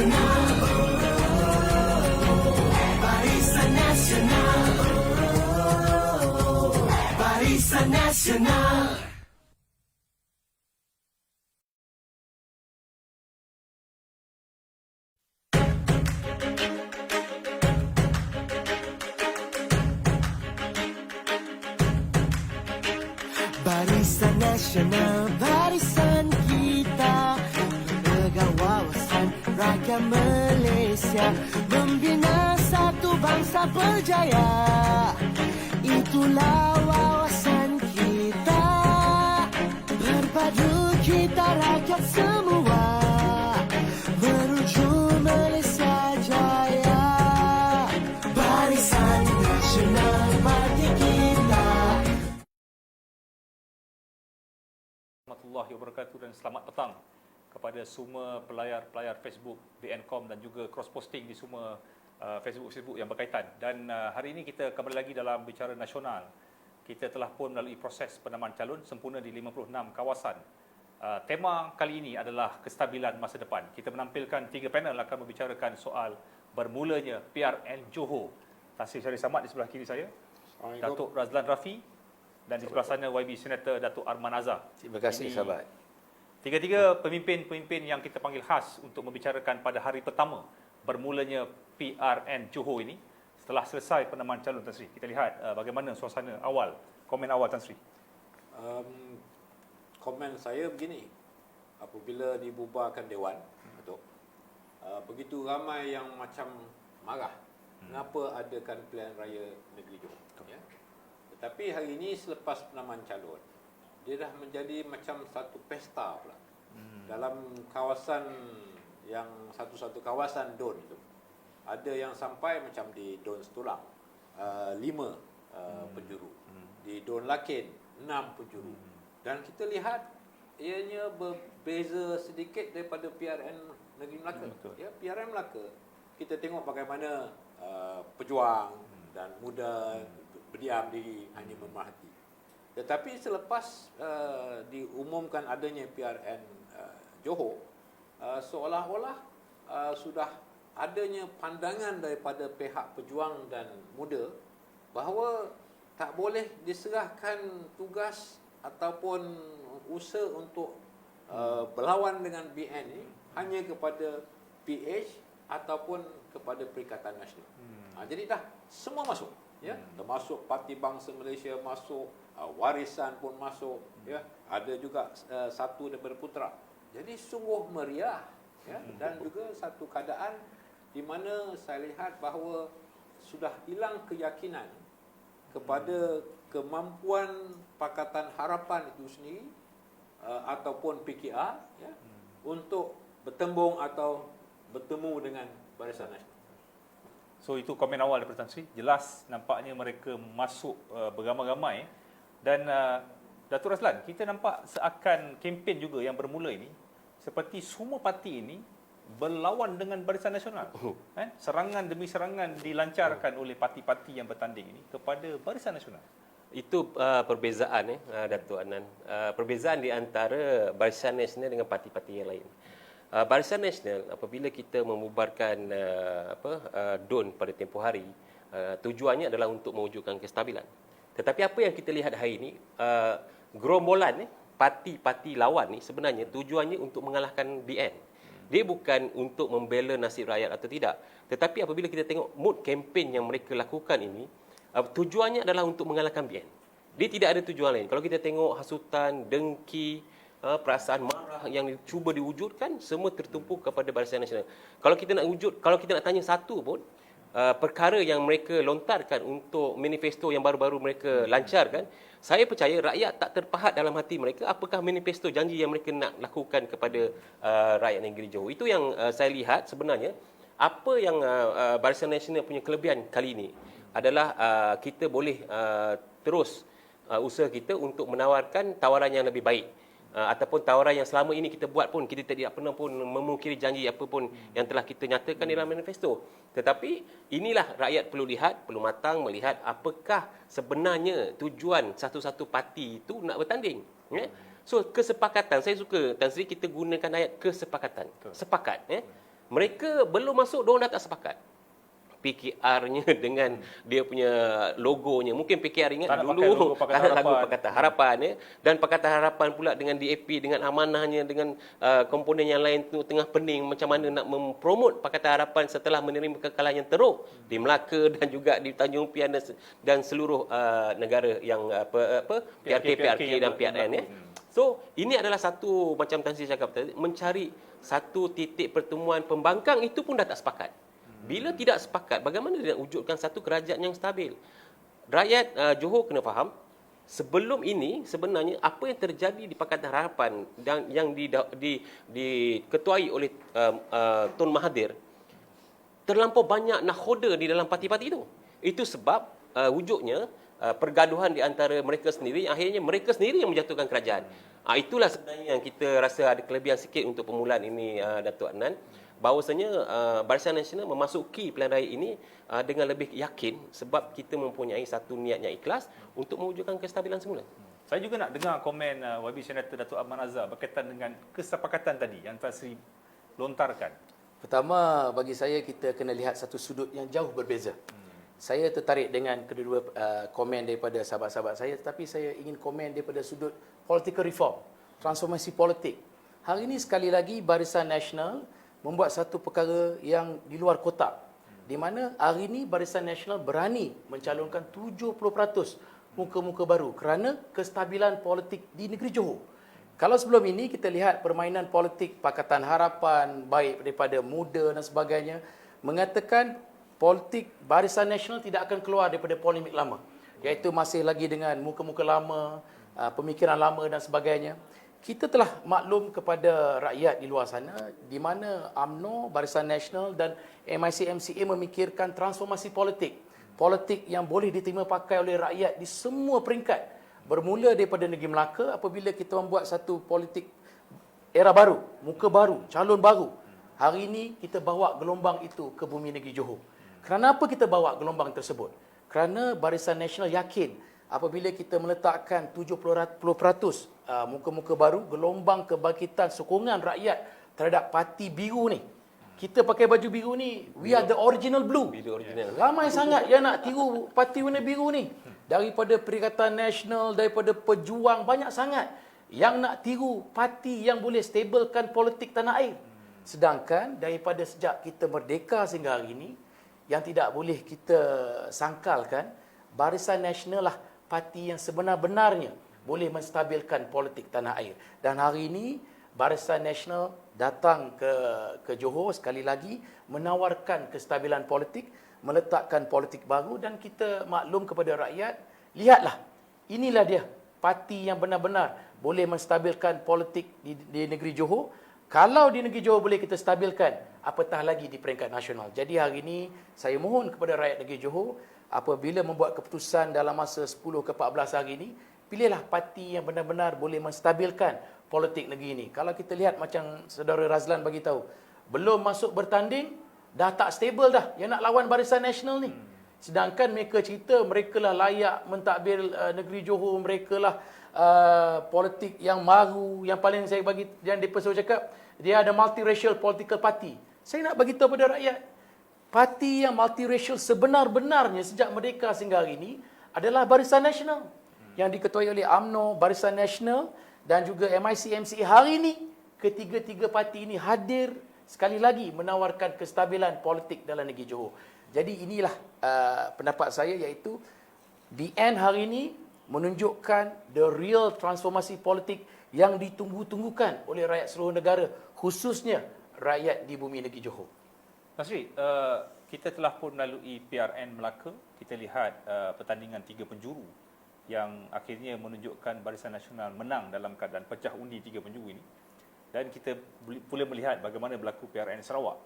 Nasional, Barisan Nasional, Barisan Nasional. Barisan Nasional, barisan kita, pemegang wawasan rakyat Malaysia, membina satu bangsa berjaya. Itulah wawasan kita, berpadu kita rakyat semua, menuju Malaysia jaya. Barisan Nasional parti kita. Warahmatullahi wabarakatuh dan selamat petang kepada semua pelayar Facebook BNCOM dan juga cross posting di semua Facebook yang berkaitan. Dan hari ini kita kembali lagi dalam bicara nasional. Kita telah pun melalui proses penamaan calon sempurna di 56 kawasan. Tema kali ini adalah kestabilan masa depan. Kita menampilkan 3 panel akan membicarakan soal bermulanya PRN Johor. Tan Sri Syarif Samad di sebelah kiri saya, Datuk Razlan Rafi, dan di sebelah sana YB Senator Datuk Arman Azhar. Terima kasih sahabat. Tiga-tiga pemimpin yang kita panggil khas untuk membicarakan pada hari pertama bermulanya PRN Johor ini setelah selesai penamaan calon. Tan Sri, kita lihat bagaimana suasana awal, komen awal Tan Sri. Komen saya begini, apabila dibubarkan Dewan, Datuk, begitu ramai yang macam marah, kenapa adakan pilihan raya negeri Johor. Ya? Tetapi hari ini selepas penamaan calon, dia dah menjadi macam satu pesta pula. Dalam kawasan yang satu-satu kawasan DON itu, ada yang sampai macam di DON Setulang 5 penjuru, di DON Lakin 6 penjuru. Dan kita lihat ianya berbeza sedikit daripada PRN Negeri Melaka. Ya, PRN Melaka, kita tengok bagaimana pejuang dan muda berdiam diri, hanya memerhati. Tetapi selepas diumumkan adanya PRN Johor, seolah-olah sudah adanya pandangan daripada pihak pejuang dan muda bahawa tak boleh diserahkan tugas ataupun usaha untuk berlawan dengan BN ini hanya kepada PH ataupun kepada Perikatan Nasional. Jadi dah semua masuk. Ya, termasuk Parti Bangsa Malaysia masuk, Warisan pun masuk, ya, ada juga satu daripada Putra. Jadi sungguh meriah, ya, dan juga satu keadaan di mana saya lihat bahawa sudah hilang keyakinan kepada kemampuan Pakatan Harapan itu sendiri ataupun PKR, ya, untuk bertembung atau bertemu dengan Barisan Nasional. So itu komen awal daripada Tan Sri. Jelas nampaknya mereka masuk beramai-ramai. Dan Datuk Razlan, kita nampak seakan kempen juga yang bermula ini seperti semua parti ini berlawan dengan Barisan Nasional. Serangan demi serangan dilancarkan oleh parti-parti yang bertanding ini kepada Barisan Nasional. Itu perbezaan Datuk Adnan. Perbezaan di antara Barisan Nasional dengan parti-parti yang lain. Barisan Nasional apabila kita membubarkan DON pada tempoh hari, tujuannya adalah untuk mewujudkan kestabilan. Tetapi apa yang kita lihat hari ini, gerombolan parti-parti lawan ni sebenarnya tujuannya untuk mengalahkan BN. Dia bukan untuk membela nasib rakyat atau tidak. Tetapi apabila kita tengok mood kempen yang mereka lakukan ini, tujuannya adalah untuk mengalahkan BN. Dia tidak ada tujuan lain. Kalau kita tengok hasutan, dengki, perasaan marah yang cuba diwujudkan, semua tertumpu kepada Barisan Nasional. Kalau kita nak tanya satu pun, perkara yang mereka lontarkan untuk manifesto yang baru-baru mereka lancarkan, saya percaya rakyat tak terpahat dalam hati mereka apakah manifesto janji yang mereka nak lakukan kepada rakyat negeri Johor. Itu yang saya lihat sebenarnya. Apa yang Barisan Nasional punya kelebihan kali ini adalah kita boleh terus usaha kita untuk menawarkan tawaran yang lebih baik. Ataupun tawaran yang selama ini kita buat pun kita tidak pernah pun memungkiri janji apa pun yang telah kita nyatakan dalam manifesto. Tetapi inilah rakyat perlu lihat, perlu matang melihat apakah sebenarnya tujuan satu-satu parti itu nak bertanding. Ya? So kesepakatan, saya suka Tan Sri kita gunakan ayat kesepakatan. Sepakat. Ya? mereka belum masuk, diorang dah tak sepakat. PKR-nya dengan dia punya logonya. Mungkin PKR ingat Tak nak pakai dulu logo Pakatan tak nak lagu Harapan. Pakatan Harapan ya. Dan Pakatan Harapan pula dengan DAP, dengan amanahnya, dengan komponen yang lain tu tengah pening macam mana nak mempromot Pakatan Harapan setelah menerima kekalahan yang teruk di Melaka dan juga di Tanjung Piang dan seluruh negara yang PRK dan PRN ya. So, ini adalah satu, macam Tan Sri cakap tadi, mencari satu titik pertemuan pembangkang, itu pun dah tak sepakat. Bila tidak sepakat, bagaimana dia nak wujudkan satu kerajaan yang stabil? Rakyat Johor kena faham, sebelum ini sebenarnya apa yang terjadi di Pakatan Harapan dan yang diketuai oleh Tun Mahathir, terlampau banyak nakhoda di dalam parti-parti itu. Itu sebab wujudnya pergaduhan di antara mereka sendiri, akhirnya mereka sendiri yang menjatuhkan kerajaan. Itulah sebenarnya yang kita rasa ada kelebihan sikit untuk permulaan ini, Datuk Adnan. Bahawasanya Barisan Nasional memasuki pilihan raya ini dengan lebih yakin sebab kita mempunyai satu niat yang ikhlas untuk mewujudkan kestabilan semula. Saya juga nak dengar komen YB Senator Datuk Ahmad Azhar berkaitan dengan kesepakatan tadi yang Tan Sri lontarkan. Pertama, bagi saya kita kena lihat satu sudut yang jauh berbeza. Saya tertarik dengan kedua-dua komen daripada sahabat-sahabat saya, tetapi saya ingin komen daripada sudut political reform, transformasi politik. Hari ini sekali lagi Barisan Nasional membuat satu perkara yang di luar kotak, di mana hari ini Barisan Nasional berani mencalonkan 70% muka-muka baru kerana kestabilan politik di negeri Johor. Kalau sebelum ini kita lihat permainan politik Pakatan Harapan, baik daripada muda dan sebagainya, mengatakan politik Barisan Nasional tidak akan keluar daripada polemik lama, iaitu masih lagi dengan muka-muka lama, pemikiran lama dan sebagainya. Kita telah maklum kepada rakyat di luar sana di mana UMNO, Barisan Nasional dan MIC-MCA memikirkan transformasi politik. Politik yang boleh diterima pakai oleh rakyat di semua peringkat. Bermula daripada negeri Melaka apabila kita membuat satu politik era baru, muka baru, calon baru. Hari ini kita bawa gelombang itu ke bumi negeri Johor. Kenapa kita bawa gelombang tersebut? Kerana Barisan Nasional yakin apabila kita meletakkan 70% muka-muka baru, gelombang kebangkitan sokongan rakyat terhadap parti biru ni. Kita pakai baju biru ni, we are the original blue. Ramai sangat yang nak tiru parti warna biru ni. Daripada Perikatan Nasional, daripada Pejuang, banyak sangat yang nak tiru parti yang boleh stabilkan politik tanah air. Sedangkan daripada sejak kita merdeka sehingga hari ini, yang tidak boleh kita sangkalkan, Barisan Nasional lah parti yang sebenar-benarnya boleh menstabilkan politik tanah air. Dan hari ini Barisan Nasional datang ke Johor sekali lagi menawarkan kestabilan politik, meletakkan politik baru dan kita maklum kepada rakyat, lihatlah, inilah dia parti yang benar-benar boleh menstabilkan politik di negeri Johor. Kalau di negeri Johor boleh kita stabilkan, apatah lagi di peringkat nasional. Jadi hari ini saya mohon kepada rakyat negeri Johor, apabila membuat keputusan dalam masa 10 ke 14 hari ini, pilihlah parti yang benar-benar boleh menstabilkan politik negeri ini. Kalau kita lihat macam saudara Razlan bagi tahu, belum masuk bertanding, dah tak stable dah yang nak lawan Barisan Nasional ni. Sedangkan mereka cerita mereka lah layak mentadbir negeri Johor, mereka lah politik yang baru, yang paling saya bagi, yang mereka selalu cakap, dia ada multiracial political party. Saya nak bagi tahu pada rakyat, parti yang multiracial sebenar-benarnya sejak merdeka sehingga hari ini adalah Barisan Nasional yang diketuai oleh UMNO, Barisan Nasional dan juga MIC-MCA. Hari ini ketiga-tiga parti ini hadir sekali lagi menawarkan kestabilan politik dalam negeri Johor. Jadi inilah pendapat saya, iaitu BN hari ini menunjukkan the real transformasi politik yang ditunggu-tunggukan oleh rakyat seluruh negara, khususnya rakyat di bumi negeri Johor. Tan Sri, kita telah pun melalui PRN Melaka, kita lihat pertandingan 3 penjuru yang akhirnya menunjukkan Barisan Nasional menang dalam keadaan pecah undi 3 penjuru ini. Dan kita pula melihat bagaimana berlaku PRN Sarawak,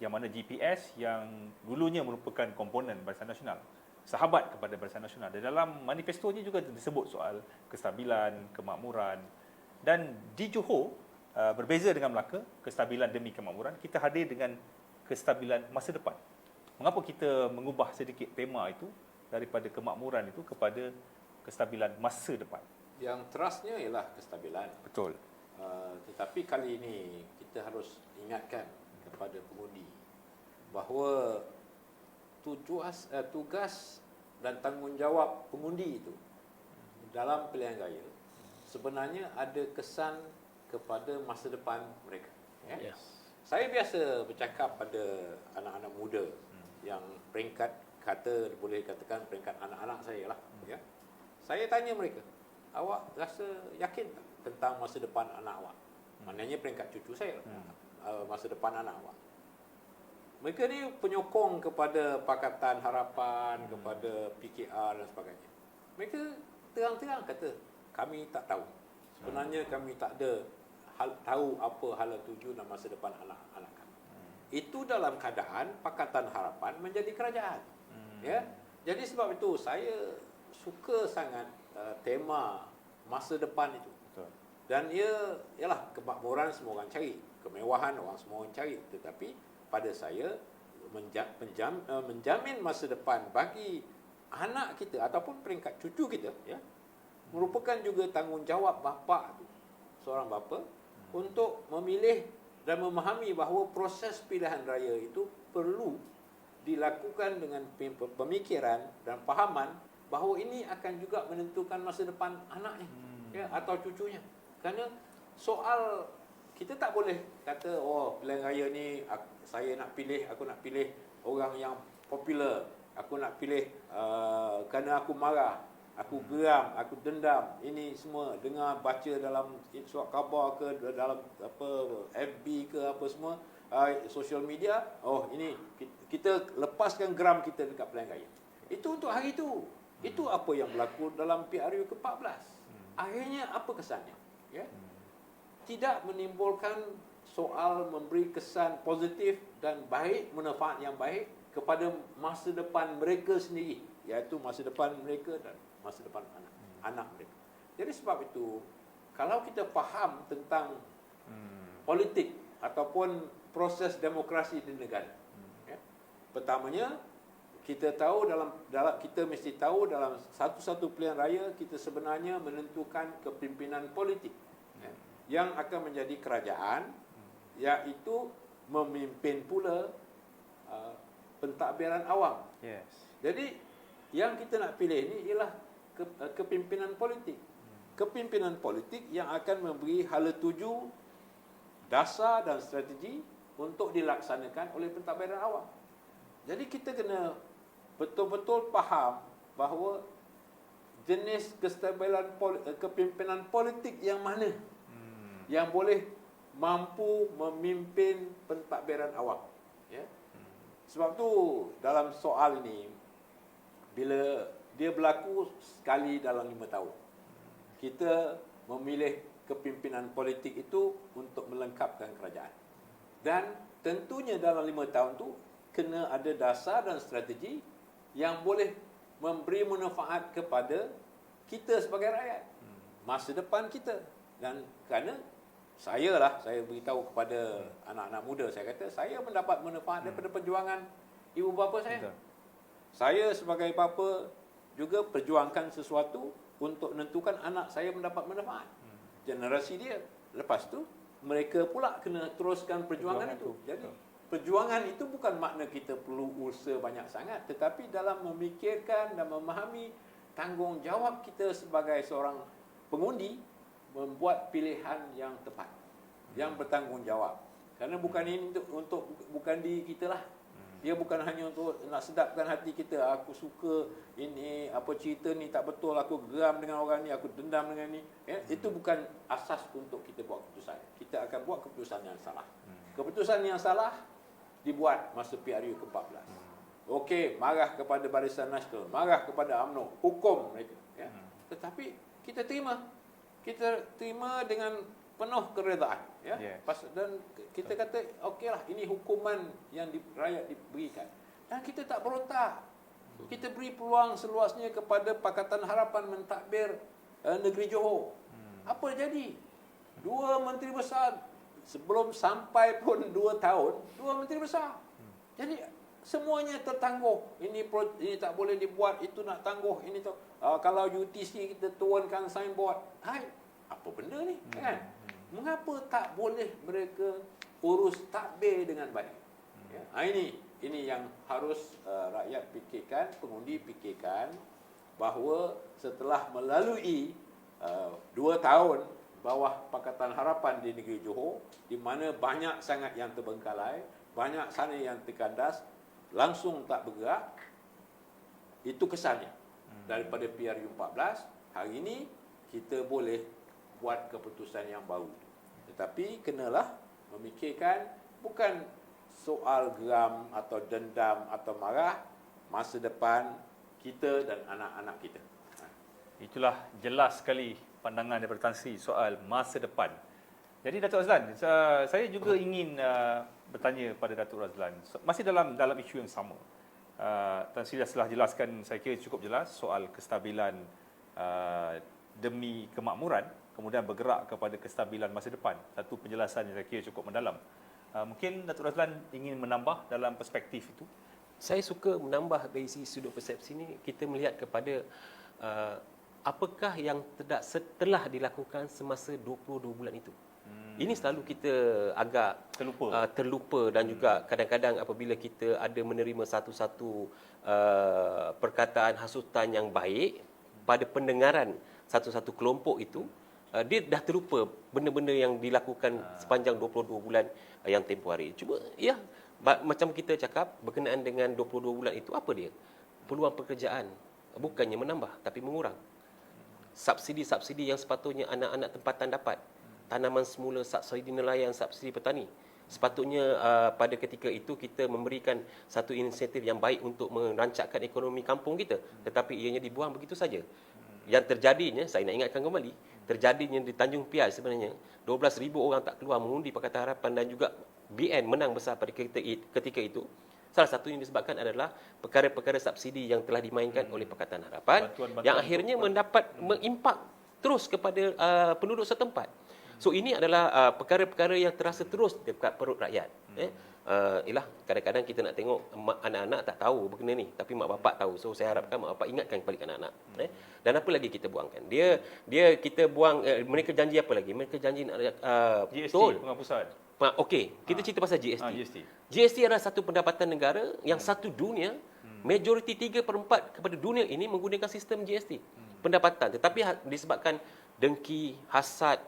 yang mana GPS yang dulunya merupakan komponen Barisan Nasional, sahabat kepada Barisan Nasional. Dan dalam manifestonya juga disebut soal kestabilan, kemakmuran. Dan di Johor, berbeza dengan Melaka, kestabilan demi kemakmuran, kita hadir dengan kestabilan masa depan. Mengapa kita mengubah sedikit tema itu daripada kemakmuran itu kepada kestabilan masa depan? Yang trustnya ialah kestabilan. Betul. Tetapi kali ini kita harus ingatkan kepada kepada pengundi bahawa tugas dan tanggungjawab pengundi itu dalam pilihan raya sebenarnya ada kesan kepada masa depan mereka. Ya. Yes. Saya biasa bercakap pada anak-anak muda yang peringkat boleh katakan peringkat anak-anak saya lah. Ya. Saya tanya mereka, awak rasa yakin tak tentang masa depan anak awak? Maknanya peringkat cucu saya lah. Masa depan anak awak. Mereka ni penyokong kepada Pakatan Harapan, kepada PKR dan sebagainya. Mereka terang-terang kata, kami tak tahu. Sebenarnya kami tak ada tahu apa hala tuju dan masa depan anak-anak kami. Itu dalam keadaan Pakatan Harapan menjadi kerajaan. Ya. Jadi sebab itu saya suka sangat tema masa depan itu. Betul. Dan ialah kemakmuran semua orang cari, kemewahan orang semua orang cari, tetapi pada saya menjamin masa depan bagi anak kita ataupun peringkat cucu kita, ya, merupakan juga tanggungjawab bapa tu, seorang bapa, untuk memilih dan memahami bahawa proses pilihan raya itu perlu dilakukan dengan pemikiran dan fahaman bahawa ini akan juga menentukan masa depan anaknya, ya, atau cucunya. Kerana soal kita tak boleh kata pilihan raya ni aku nak pilih orang yang popular, aku nak pilih kerana aku marah, aku geram, aku dendam. Ini semua dengar baca dalam surat khabar ke dalam FB ke apa semua, social media, ini kita lepaskan geram kita dekat pilihan raya. Itu untuk hari itu. Itu apa yang berlaku dalam PRU ke-14. Akhirnya apa kesannya? Ya. Tidak menimbulkan soal memberi kesan positif dan baik, manfaat yang baik kepada masa depan mereka sendiri, iaitu masa depan mereka dan masa depan anak mereka. Jadi sebab itu, kalau kita faham tentang politik ataupun proses demokrasi di negara, ya, pertamanya kita tahu kita mesti tahu dalam satu-satu pilihan raya kita sebenarnya menentukan kepimpinan politik, ya, yang akan menjadi kerajaan, iaitu memimpin pula pentadbiran awam. Yes. Jadi yang kita nak pilih ni ialah kepimpinan politik. Kepimpinan politik yang akan memberi hala tuju, dasar dan strategi untuk dilaksanakan oleh pentadbiran awam. Jadi kita kena betul-betul faham bahawa jenis kestabilan kepimpinan politik yang mana yang boleh mampu memimpin pentadbiran awam, ya. Sebab tu dalam soal ini, bila dia berlaku sekali dalam 5 tahun, kita memilih kepimpinan politik itu untuk melengkapkan kerajaan. Dan tentunya dalam 5 tahun tu kena ada dasar dan strategi yang boleh memberi manfaat kepada kita sebagai rakyat, masa depan kita. Dan kerana saya beritahu kepada anak-anak muda, saya kata saya mendapat manfaat daripada perjuangan ibu bapa saya. Betul. Saya sebagai bapa juga perjuangkan sesuatu untuk menentukan anak saya mendapat manfaat. Generasi dia. Lepas tu mereka pula kena teruskan perjuangan itu. Jadi perjuangan itu bukan makna kita perlu usaha banyak sangat, tetapi dalam memikirkan dan memahami tanggungjawab kita sebagai seorang pengundi membuat pilihan yang tepat, yang bertanggungjawab. Kerana bukan ini bukan di kita lah. Dia bukan hanya untuk nak sedapkan hati kita. Aku suka ini, apa cerita ni tak betul, aku geram dengan orang ni, aku dendam dengan ni. Ya, itu bukan asas untuk kita buat keputusan. Kita akan buat keputusan yang salah. Keputusan yang salah dibuat masa PRU ke-14. Okey, marah kepada Barisan Nasional, marah kepada UMNO, hukum mereka. Ya. Tetapi kita terima. Kita terima dengan penuh keredaan, ya. Yes. Dan kita kata okeylah, ini hukuman yang rakyat diberikan. Dan kita tak berontak. Kita beri peluang seluasnya kepada Pakatan Harapan mentadbir negeri Johor. Apa jadi? 2 menteri besar sebelum sampai pun 2 tahun, 2 menteri besar. Jadi semuanya tertangguh. Ini tak boleh dibuat, itu nak tangguh, ini tu. Kalau UTC kita turunkan signboard, hai, apa benda ni, kan? Mengapa tak boleh mereka urus takbir dengan baik. Ya. Ini yang harus rakyat fikirkan, pengundi fikirkan, bahawa setelah melalui 2 tahun bawah Pakatan Harapan di negeri Johor, di mana banyak sangat yang terbengkalai, banyak sana yang terkandas, langsung tak bergerak, itu kesannya. Daripada PRU 14, hari ini kita boleh buat keputusan yang baru. Tetapi kenalah memikirkan bukan soal geram atau dendam atau marah, masa depan kita dan anak-anak kita. Itulah jelas sekali pandangan daripada Tan Sri soal masa depan. Jadi Datuk Razlan, saya juga ingin bertanya pada Datuk Razlan, masih dalam isu yang sama. Tan Sri telah jelaskan, saya kira cukup jelas soal kestabilan demi kemakmuran, kemudian bergerak kepada kestabilan masa depan. Satu penjelasan yang saya kira cukup mendalam. Mungkin Datuk Razlan ingin menambah dalam perspektif itu? Saya suka menambah dari sudut persepsi ini, kita melihat kepada apakah yang telah dilakukan semasa 22 bulan itu. Ini selalu kita agak terlupa dan juga kadang-kadang apabila kita ada menerima satu-satu perkataan hasutan yang baik pada pendengaran satu-satu kelompok itu, dia dah terlupa benda-benda yang dilakukan sepanjang 22 bulan yang tempoh hari. Cuma ya, macam kita cakap berkenaan dengan 22 bulan itu, apa dia? Peluang pekerjaan bukannya menambah tapi mengurang. Subsidi-subsidi yang sepatutnya anak-anak tempatan dapat, tanaman semula, subsidi nelayan, subsidi petani, sepatutnya pada ketika itu kita memberikan satu insentif yang baik untuk merancangkan ekonomi kampung kita, tetapi ianya dibuang begitu saja. Yang terjadinya, saya nak ingatkan kembali, terjadinya di Tanjung Piai sebenarnya 12,000 orang tak keluar mengundi Pakatan Harapan dan juga BN menang besar pada ketika itu. Salah satu yang disebabkan adalah perkara-perkara subsidi yang telah dimainkan oleh Pakatan Harapan, yang akhirnya mendapat mengimpak terus kepada penduduk setempat. So ini adalah perkara-perkara yang terasa terus dekat perut rakyat. Kadang-kadang kita nak tengok anak-anak tak tahu benda ni, tapi mak bapak tahu. So saya harapkan mak bapak ingatkan balik anak-anak. Dan apa lagi kita buangkan? Kita buang, mereka janji apa lagi? Mereka janji nak GST, penghapusan. Okey, kita cerita pasal GST. GST. GST adalah satu pendapatan negara yang satu dunia, majoriti 3/4 kepada dunia ini menggunakan sistem GST. Pendapatan. Tetapi disebabkan dengki, hasad,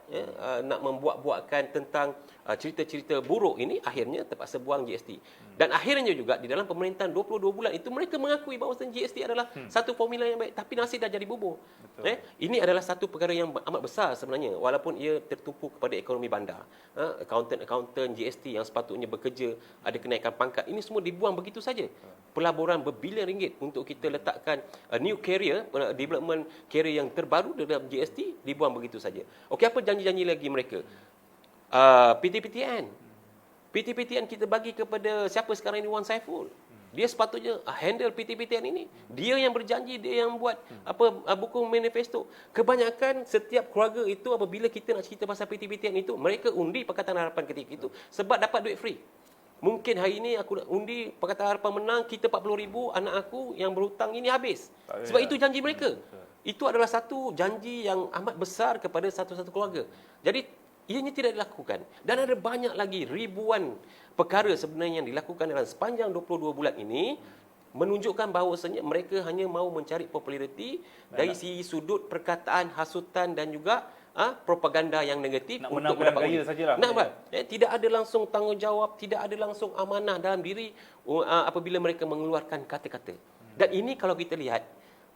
nak membuat-buatkan tentang cerita-cerita buruk ini, akhirnya terpaksa buang GST. Dan akhirnya juga di dalam pemerintahan 22 bulan itu, mereka mengakui bahawa GST adalah satu formula yang baik, tapi nasi dah jadi bubur. Ini adalah satu perkara yang amat besar sebenarnya, walaupun ia tertumpu kepada ekonomi bandar. Akaunten GST yang sepatutnya bekerja, ada kenaikan pangkat, ini semua dibuang begitu saja. Pelaburan berbilion ringgit untuk kita letakkan new carrier, development carrier yang terbaru dalam GST, dibuang begitu saja. Okey, apa janji-janji lagi mereka? PT-PTN. PT-PTN kita bagi kepada siapa sekarang ini, Wan Saiful. Dia sepatutnya handle PT-PTN ini. Dia yang berjanji, dia yang buat buku manifesto. Kebanyakan setiap keluarga itu, apabila kita nak cerita pasal PT-PTN itu, mereka undi Pakatan Harapan ketika itu sebab dapat duit free. Mungkin hari ini aku nak undi Pakatan Harapan menang, kita 40,000, anak aku yang berhutang ini habis. Sebab itu janji mereka. Itu adalah satu janji yang amat besar kepada satu-satu keluarga. Jadi ianya tidak dilakukan. Dan ada banyak lagi ribuan perkara sebenarnya yang dilakukan dalam sepanjang 22 bulan ini, menunjukkan bahawasanya mereka hanya mahu mencari populariti dari segi sudut perkataan, hasutan dan juga propaganda yang negatif nak untuk menang mendapat gaya undi. sajalah. Tidak ada langsung tanggungjawab, tidak ada langsung amanah dalam diri apabila mereka mengeluarkan kata-kata. Dan ini kalau kita lihat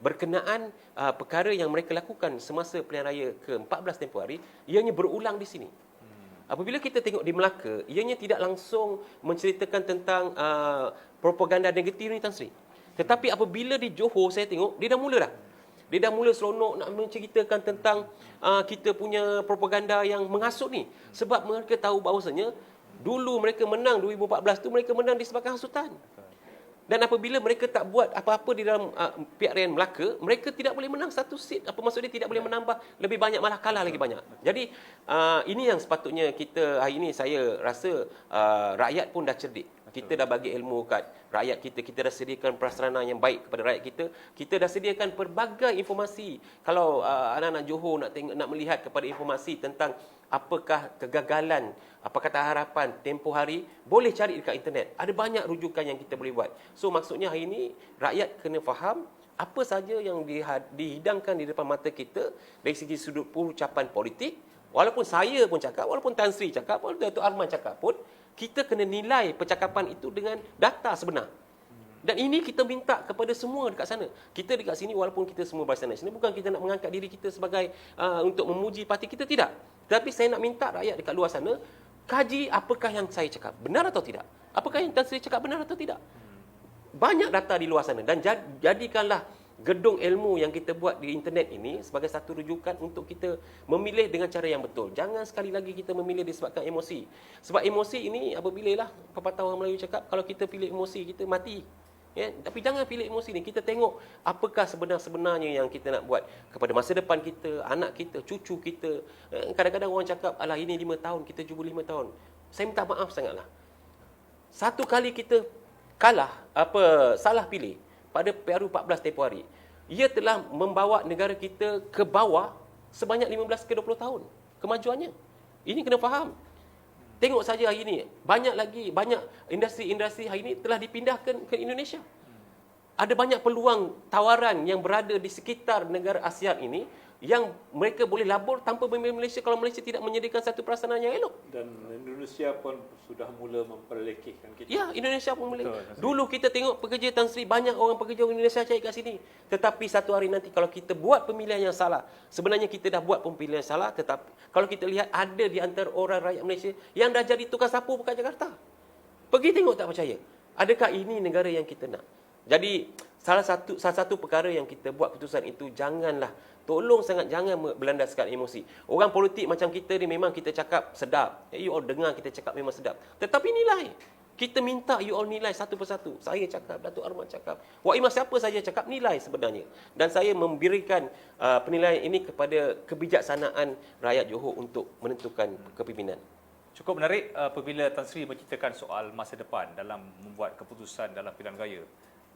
berkenaan perkara yang mereka lakukan semasa pilihan raya ke-14 tempoh hari, ianya berulang di sini. Apabila kita tengok di Melaka, ianya tidak langsung menceritakan tentang propaganda negatif ni, Tan Sri. Tetapi apabila di Johor, saya tengok dia dah mula dah. Dia dah mula seronok nak menceritakan tentang kita punya propaganda yang menghasut ni. Sebab mereka tahu bahawasanya dulu mereka menang 2014 tu, mereka menang disebabkan hasutan. Dan apabila mereka tak buat apa-apa di dalam pihak rakyat Melaka, mereka tidak boleh menang satu seat. Apa maksud dia? Tidak boleh menambah lebih banyak, malah kalah lagi banyak. Jadi ini yang sepatutnya kita hari ini, saya rasa rakyat pun dah cerdik. Kita dah bagi ilmu kat rakyat kita, kita dah sediakan prasarana yang baik kepada rakyat kita. Kita dah sediakan pelbagai informasi. Kalau anak-anak Johor nak melihat kepada informasi tentang apakah kegagalan, apa kata harapan tempoh hari, boleh cari dekat internet. Ada banyak rujukan yang kita boleh buat. So maksudnya hari ini rakyat kena faham apa saja yang dihidangkan di depan mata kita dari segi sudut ucapan politik. Walaupun saya pun cakap, walaupun Tan Sri cakap, walaupun Datuk Arman cakap pun, kita kena nilai percakapan itu dengan data sebenar. Dan ini kita minta kepada semua dekat sana. Kita dekat sini walaupun kita semua Barisan Nasional, bukan kita nak mengangkat diri kita sebagai untuk memuji parti kita, tidak. Tapi saya nak minta rakyat dekat luar sana, kaji apakah yang saya cakap, benar atau tidak. Apakah yang Tan Sri cakap benar atau tidak. Banyak data di luar sana dan jadikanlah gedung ilmu yang kita buat di internet ini sebagai satu rujukan untuk kita memilih dengan cara yang betul. Jangan sekali lagi kita memilih disebabkan emosi. Sebab emosi ini apabila pepatah orang Melayu cakap, kalau kita pilih emosi, kita mati. Ya? Tapi jangan pilih emosi ni. Kita tengok apakah sebenarnya yang kita nak buat kepada masa depan kita, anak kita, cucu kita. Kadang-kadang orang cakap, alah ini 5 tahun, kita cuba 5 tahun. Saya minta maaf sangatlah. Satu kali kita salah pilih, pada PRU 14 tempoh hari, ia telah membawa negara kita ke bawah sebanyak 15 ke 20 tahun kemajuannya. Ini kena faham. Tengok saja hari ini, banyak industri-industri hari ini telah dipindahkan ke Indonesia. Ada banyak peluang tawaran yang berada di sekitar negara ASEAN ini yang mereka boleh labur tanpa memilih Malaysia kalau Malaysia tidak menyediakan satu prasarana yang elok. Dan Indonesia pun sudah mula memperlekehkan kita. Ya, Indonesia pun boleh. Dulu kita tengok pekerja Tan Sri, banyak orang pekerja Indonesia cari kat sini. Tetapi satu hari nanti kalau kita buat pemilihan yang salah, sebenarnya kita dah buat pemilihan yang salah, tetapi kalau kita lihat ada di antara orang rakyat Malaysia yang dah jadi tukang sapu pekat Jakarta. Pergi tengok, tak percaya. Adakah ini negara yang kita nak? Jadi salah satu perkara yang kita buat keputusan itu, tolong sangat jangan berlandaskan emosi. Orang politik macam kita ni memang kita cakap sedap. You all dengar kita cakap memang sedap. Tetapi nilai. Kita minta you all nilai satu persatu. Saya cakap, Datuk Arman cakap, Wak Imas siapa saja cakap, nilai sebenarnya. Dan saya memberikan penilaian ini kepada kebijaksanaan rakyat Johor untuk menentukan kepimpinan. Cukup menarik apabila Tan Sri menceritakan soal masa depan dalam membuat keputusan dalam pilihan raya.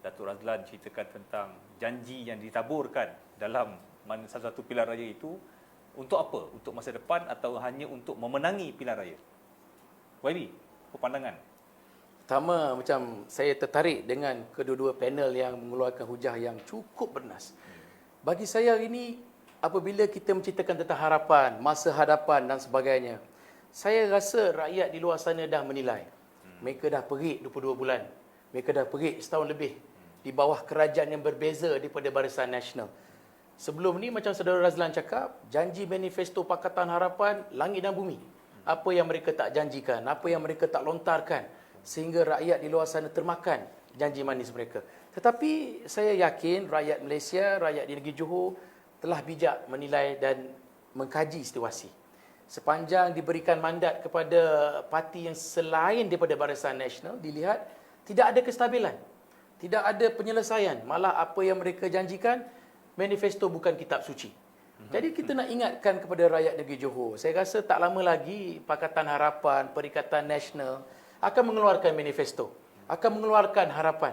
Datuk Razlan ceritakan tentang janji yang ditaburkan dalam salah satu pilihan raya itu untuk apa? Untuk masa depan atau hanya untuk memenangi pilihan raya? YB, apa pandangan? Pertama, macam saya tertarik dengan kedua-dua panel yang mengeluarkan hujah yang cukup bernas. Bagi saya hari ini, apabila kita menceritakan tentang harapan, masa hadapan dan sebagainya, saya rasa rakyat di luar sana dah menilai. Mereka dah perik 22 bulan. Mereka dah perik setahun lebih di bawah kerajaan yang berbeza daripada Barisan Nasional. Sebelum ni macam Saudara Razlan cakap, janji manifesto Pakatan Harapan, langit dan bumi. Apa yang mereka tak janjikan, apa yang mereka tak lontarkan, sehingga rakyat di luar sana termakan janji manis mereka. Tetapi saya yakin rakyat Malaysia, rakyat di negeri Johor telah bijak menilai dan mengkaji situasi. Sepanjang diberikan mandat kepada parti yang selain daripada Barisan Nasional, dilihat tidak ada kestabilan, tidak ada penyelesaian. Malah apa yang mereka janjikan, manifesto bukan kitab suci. Jadi kita nak ingatkan kepada rakyat negeri Johor, saya rasa tak lama lagi Pakatan Harapan, Perikatan Nasional akan mengeluarkan manifesto, akan mengeluarkan harapan.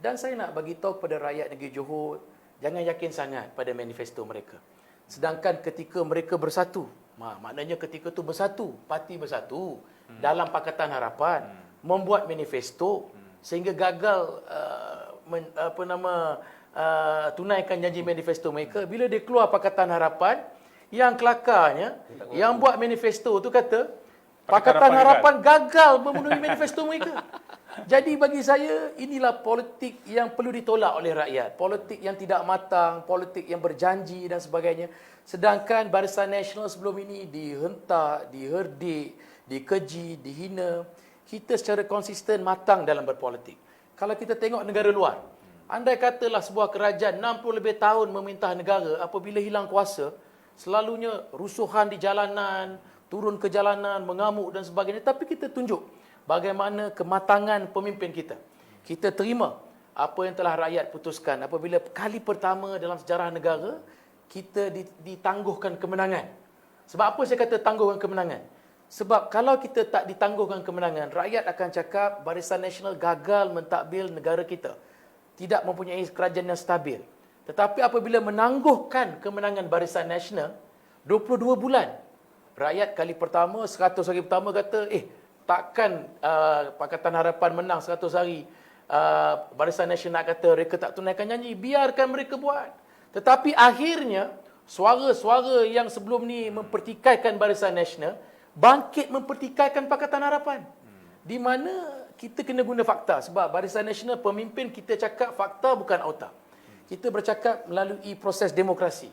Dan saya nak bagi tahu kepada rakyat negeri Johor, jangan yakin sangat pada manifesto mereka. Sedangkan ketika mereka bersatu, maknanya ketika itu bersatu, parti bersatu dalam Pakatan Harapan, membuat manifesto sehingga gagal tunaikan janji manifesto mereka. Bila dia keluar Pakatan Harapan, yang kelakarnya, yang buat manifesto tu kata Pakatan Harapan gagal memenuhi manifesto mereka. Jadi bagi saya, inilah politik yang perlu ditolak oleh rakyat. Politik yang tidak matang, politik yang berjanji dan sebagainya. Sedangkan Barisan Nasional sebelum ini dihentak, diherdik, dikeji, dihina. Kita secara konsisten matang dalam berpolitik. Kalau kita tengok negara luar, andai katalah sebuah kerajaan 60 lebih tahun memerintah negara, apabila hilang kuasa, selalunya rusuhan di jalanan, turun ke jalanan, mengamuk dan sebagainya. Tapi kita tunjuk bagaimana kematangan pemimpin kita. Kita terima apa yang telah rakyat putuskan. Apabila kali pertama dalam sejarah negara, kita ditangguhkan kemenangan. Sebab apa saya kata tangguhkan kemenangan? Sebab kalau kita tak ditangguhkan kemenangan, rakyat akan cakap Barisan Nasional gagal mentadbir negara kita. Tidak mempunyai kerajaan yang stabil. Tetapi apabila menangguhkan kemenangan Barisan Nasional, 22 bulan, rakyat kali pertama, 100 hari pertama kata, takkan Pakatan Harapan menang 100 hari. Barisan Nasional kata mereka tak tunaikan janji, biarkan mereka buat. Tetapi akhirnya, suara-suara yang sebelum ni mempertikaikan Barisan Nasional, bangkit mempertikaikan Pakatan Harapan. Di mana kita kena guna fakta. Sebab Barisan Nasional, pemimpin kita cakap fakta bukan auta. Kita bercakap melalui proses demokrasi.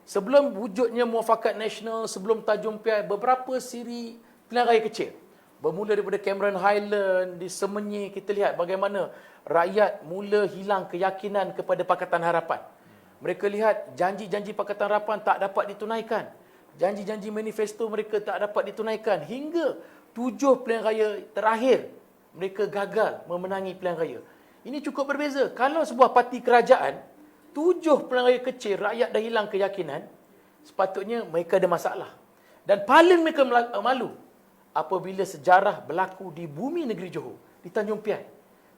Sebelum wujudnya Muafakat Nasional, sebelum Tanjung Piai, beberapa siri pilihan raya kecil. Bermula daripada Cameron Highland, di Semenyih, kita lihat bagaimana rakyat mula hilang keyakinan kepada Pakatan Harapan. Mereka lihat janji-janji Pakatan Harapan tak dapat ditunaikan. Janji-janji manifesto mereka tak dapat ditunaikan. Hingga 7 pilihan raya terakhir, mereka gagal memenangi pilihan raya. Ini cukup berbeza. Kalau sebuah parti kerajaan, 7 pilihan raya kecil, rakyat dah hilang keyakinan, sepatutnya mereka ada masalah. Dan paling mereka malu apabila sejarah berlaku di bumi negeri Johor, di Tanjung Piai.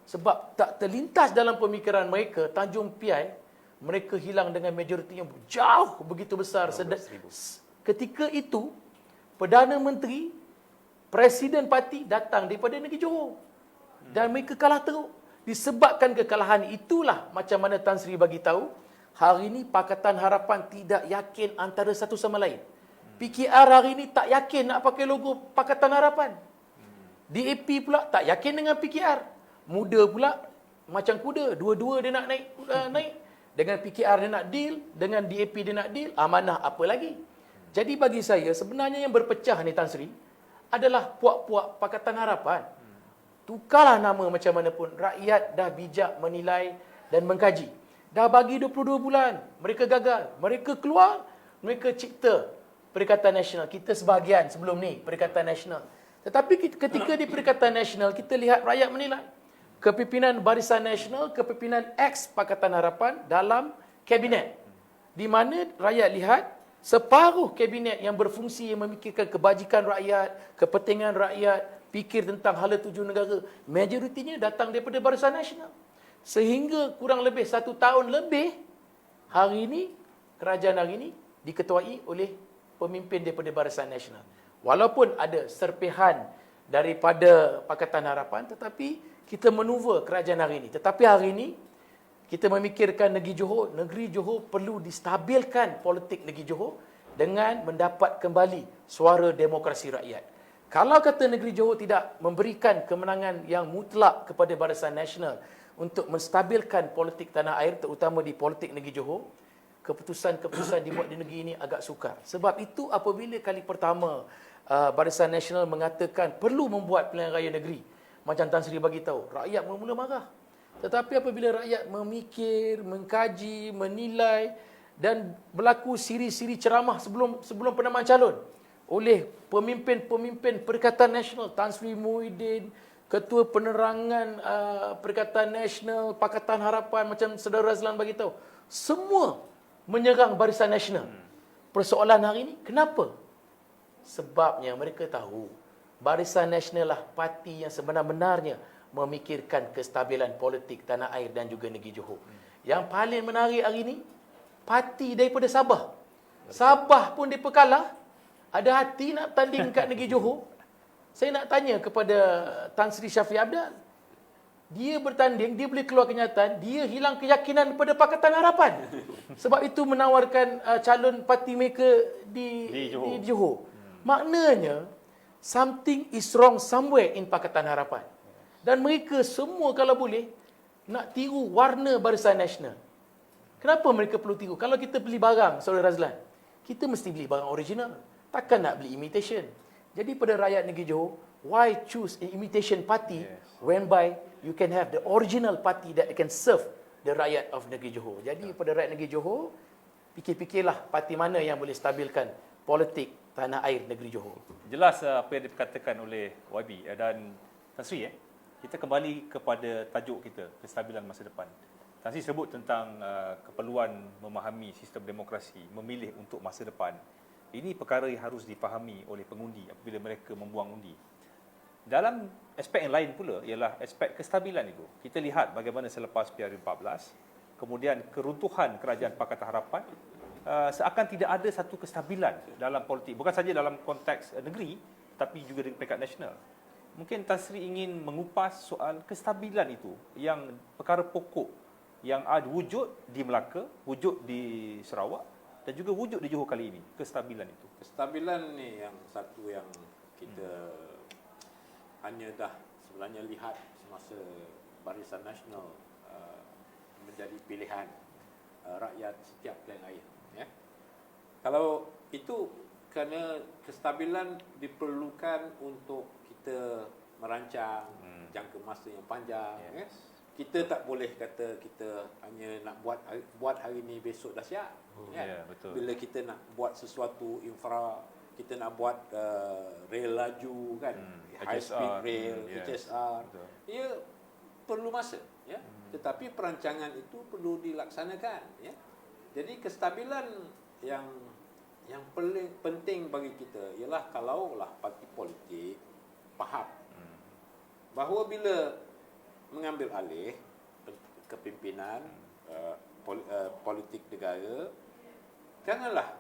Sebab tak terlintas dalam pemikiran mereka, Tanjung Piai, mereka hilang dengan majoriti yang jauh begitu besar. Ketika itu, Perdana Menteri, Presiden Parti datang daripada negeri Johor. Dan mereka kalah teruk. Disebabkan kekalahan itulah macam mana Tan Sri bagi tahu, hari ini Pakatan Harapan tidak yakin antara satu sama lain. PKR hari ini tak yakin nak pakai logo Pakatan Harapan. DAP pula tak yakin dengan PKR. Muda pula macam kuda, dua-dua dia nak naik. Dengan PKR dia nak deal, dengan DAP dia nak deal, amanah apa lagi? Jadi bagi saya, sebenarnya yang berpecah ni Tan Sri adalah puak-puak Pakatan Harapan. Tukarlah nama macam mana pun, rakyat dah bijak menilai dan mengkaji. Dah bagi 22 bulan, mereka gagal. Mereka keluar, mereka cipta Perikatan Nasional. Kita sebahagian sebelum ni, Perikatan Nasional. Tetapi ketika di Perikatan Nasional, kita lihat rakyat menilai. Kepimpinan Barisan Nasional, kepimpinan ex-Pakatan Harapan dalam kabinet. Di mana rakyat lihat, separuh kabinet yang berfungsi yang memikirkan kebajikan rakyat, kepentingan rakyat, fikir tentang hala tuju negara, majoritinya datang daripada Barisan Nasional. Sehingga kurang lebih 1 tahun lebih, hari ini, kerajaan hari ini diketuai oleh pemimpin daripada Barisan Nasional. Walaupun ada serpihan daripada Pakatan Harapan, tetapi kita manuver kerajaan hari ini. Tetapi hari ini, kita memikirkan negeri Johor perlu distabilkan politik negeri Johor dengan mendapat kembali suara demokrasi rakyat. Kalau kata negeri Johor tidak memberikan kemenangan yang mutlak kepada Barisan Nasional untuk menstabilkan politik tanah air, terutama di politik negeri Johor, keputusan-keputusan dibuat di negeri ini agak sukar. Sebab itu apabila kali pertama Barisan Nasional mengatakan perlu membuat pilihan raya negeri, macam Tan Sri bagi tahu, rakyat mula-mula marah. Tetapi apabila rakyat memikir, mengkaji, menilai dan berlaku siri-siri ceramah sebelum penamaan calon oleh pemimpin-pemimpin Perikatan Nasional, Tan Sri Muhyiddin, Ketua Penerangan Perikatan Nasional, Pakatan Harapan, macam Saudara Razlan bagi tahu, semua menyerang Barisan Nasional. Persoalan hari ini, kenapa? Sebabnya mereka tahu Barisan Nasional lah parti yang sebenar-benarnya memikirkan kestabilan politik tanah air dan juga negeri Johor. Yang paling menarik hari ini, parti daripada Sabah. Sabah pun mereka kalah, ada hati nak tanding kat negeri Johor. Saya nak tanya kepada Tan Sri Shafie Apdal. Dia bertanding, dia boleh keluar kenyataan, dia hilang keyakinan pada Pakatan Harapan. Sebab itu menawarkan calon parti mereka di Johor. Maknanya, something is wrong somewhere in Pakatan Harapan. Dan mereka semua kalau boleh nak tiru warna Barisan Nasional. Kenapa mereka perlu tiru? Kalau kita beli barang, Saudara Razlan, kita mesti beli barang original. Takkan nak beli imitation. Jadi pada rakyat negeri Johor, why choose an imitation party whereby you can have the original party that can serve the rakyat of negeri Johor. Jadi pada rakyat negeri Johor, fikir-fikirlah parti mana yang boleh stabilkan politik tanah air negeri Johor. Jelas apa yang dikatakan oleh YB dan Tan Sri. Kita kembali kepada tajuk kita, kestabilan masa depan. Tan Sri sebut tentang keperluan memahami sistem demokrasi, memilih untuk masa depan. Ini perkara yang harus dipahami oleh pengundi apabila mereka membuang undi. Dalam aspek yang lain pula ialah aspek kestabilan itu. Kita lihat bagaimana selepas PRU14, kemudian keruntuhan Kerajaan Pakatan Harapan, seakan tidak ada satu kestabilan dalam politik. Bukan saja dalam konteks negeri, tapi juga di peringkat nasional. Mungkin Tan Sri ingin mengupas soal kestabilan itu, yang perkara pokok yang ada wujud di Melaka, wujud di Sarawak dan juga wujud di Johor kali ini, kestabilan itu. Kestabilan ni yang satu yang kita hanya dah sebenarnya lihat semasa Barisan Nasional menjadi pilihan rakyat setiap pilihan air. Ya. Kalau itu kerana kestabilan diperlukan untuk kita merancang jangka masa yang panjang. Ya. Kita tak boleh kata kita hanya nak buat hari ni besok dah siap. Ya, betul. Bila kita nak buat sesuatu infra, kita nak buat rail laju kan, high speed rail, HSR, betul. ia perlu masa, ya. Tetapi perancangan itu perlu dilaksanakan, ya. Jadi kestabilan yang paling penting bagi kita ialah kalaulah parti politik faham bahawa bila mengambil alih kepimpinan politik negara, janganlah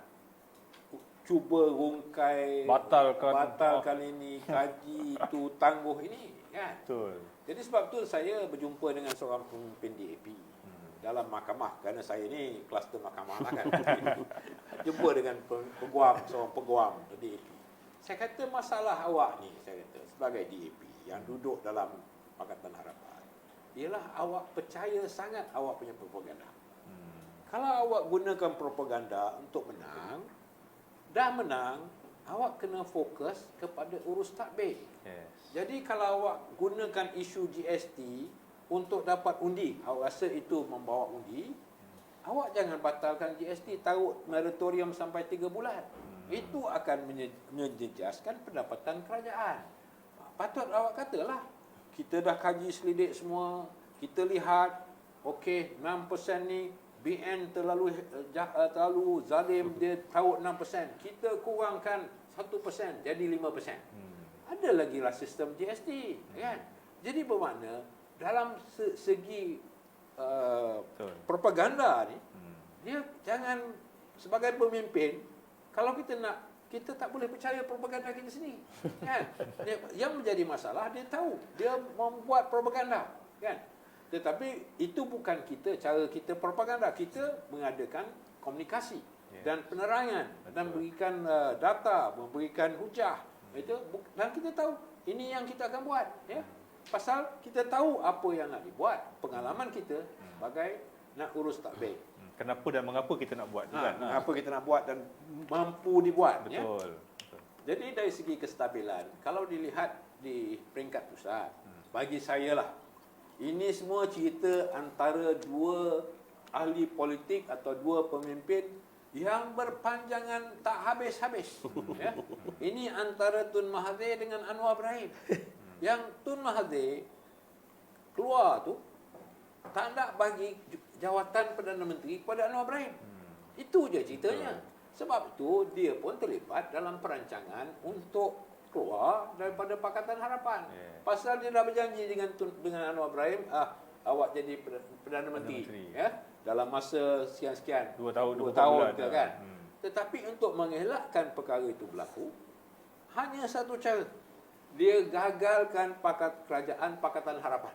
cuba rungkai batalkan ini, kaji itu, tangguh ini, kan? Betul. Jadi sebab tu saya berjumpa dengan seorang pemimpin DAP dalam mahkamah, kerana saya ni kluster mahkamah lah kan. Jumpa dengan seorang peguam DAP. Saya kata masalah awak ni, saya kata sebagai DAP yang duduk dalam Pakatan Harapan, ialah awak percaya sangat awak punya propaganda. Kalau awak gunakan propaganda untuk menang, dah menang, awak kena fokus kepada urus takbir. Yes. Jadi kalau awak gunakan isu GST untuk dapat undi, awak rasa itu membawa undi, awak jangan batalkan GST, taruh moratorium sampai 3 bulan. Itu akan menjejaskan pendapatan kerajaan. Patut awak katalah, kita dah kaji selidik semua, kita lihat, okey, 6% ni BN terlalu zalim, dia taut 6%. Kita kurangkan 1% jadi 5%. Ada lagi lah sistem GST, kan? Jadi bermakna dalam segi propaganda ni, dia jangan sebagai pemimpin, kalau kita tak boleh percaya propaganda kita sendiri, kan? Yang menjadi masalah, dia tahu dia membuat propaganda, kan? Tetapi itu bukan cara kita propaganda. Kita mengadakan komunikasi dan penerangan dan berikan data, memberikan hujah. Dan kita tahu ini yang kita akan buat, ya. Pasal kita tahu apa yang nak dibuat. Pengalaman kita sebagai nak urus takbir. Kenapa dan mengapa kita nak buat, kan? Apa kita nak buat dan mampu dibuat, ya. Betul. Jadi dari segi kestabilan, kalau dilihat di peringkat pusat, bagi saya lah, ini semua cerita antara dua ahli politik atau dua pemimpin yang berpanjangan tak habis-habis. Ya. Ini antara Tun Mahathir dengan Anwar Ibrahim. Yang Tun Mahathir keluar tu tak nak bagi jawatan Perdana Menteri kepada Anwar Ibrahim. Itu je ceritanya. Sebab itu dia pun terlibat dalam perancangan untuk keluar daripada Pakatan Harapan. Pasal dia dah berjanji dengan Anwar Ibrahim, awak jadi Perdana Menteri, ya, dalam masa sekian-sekian, 2 tahun, 2 tahun tahun bulan, ke, kan. Tetapi untuk mengelakkan perkara itu berlaku, hanya satu cara. Dia gagalkan kerajaan Pakatan Harapan.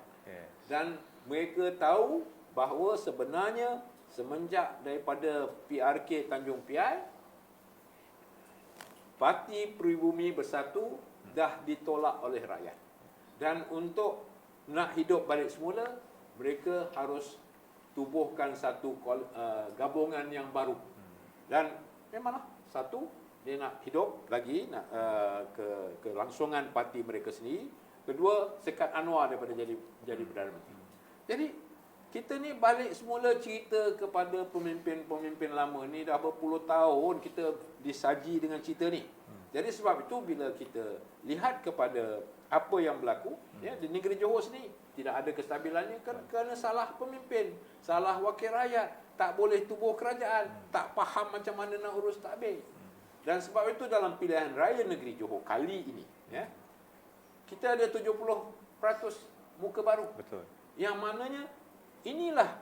Dan mereka tahu bahawa sebenarnya semenjak daripada PRK Tanjung Piai, Parti Pribumi Bersatu dah ditolak oleh rakyat. Dan untuk nak hidup balik semula, mereka harus tubuhkan satu gabungan yang baru. Dan memanglah, satu, dia nak hidup lagi, nak kelangsungan parti mereka sendiri. Kedua, sekat Anwar daripada jadi Perdana Menteri. Jadi kita ni balik semula cerita kepada pemimpin-pemimpin lama ni, dah berpuluh tahun kita disaji dengan cerita ni. Jadi sebab itu bila kita lihat kepada apa yang berlaku, ya, di negeri Johor sendiri tidak ada kestabilannya kerana salah pemimpin, salah wakil rakyat, tak boleh tubuh kerajaan, tak faham macam mana nak urus takbir. Dan sebab itu dalam pilihan raya negeri Johor kali ini, ya, kita ada 70% muka baru. Betul. Yang mananya inilah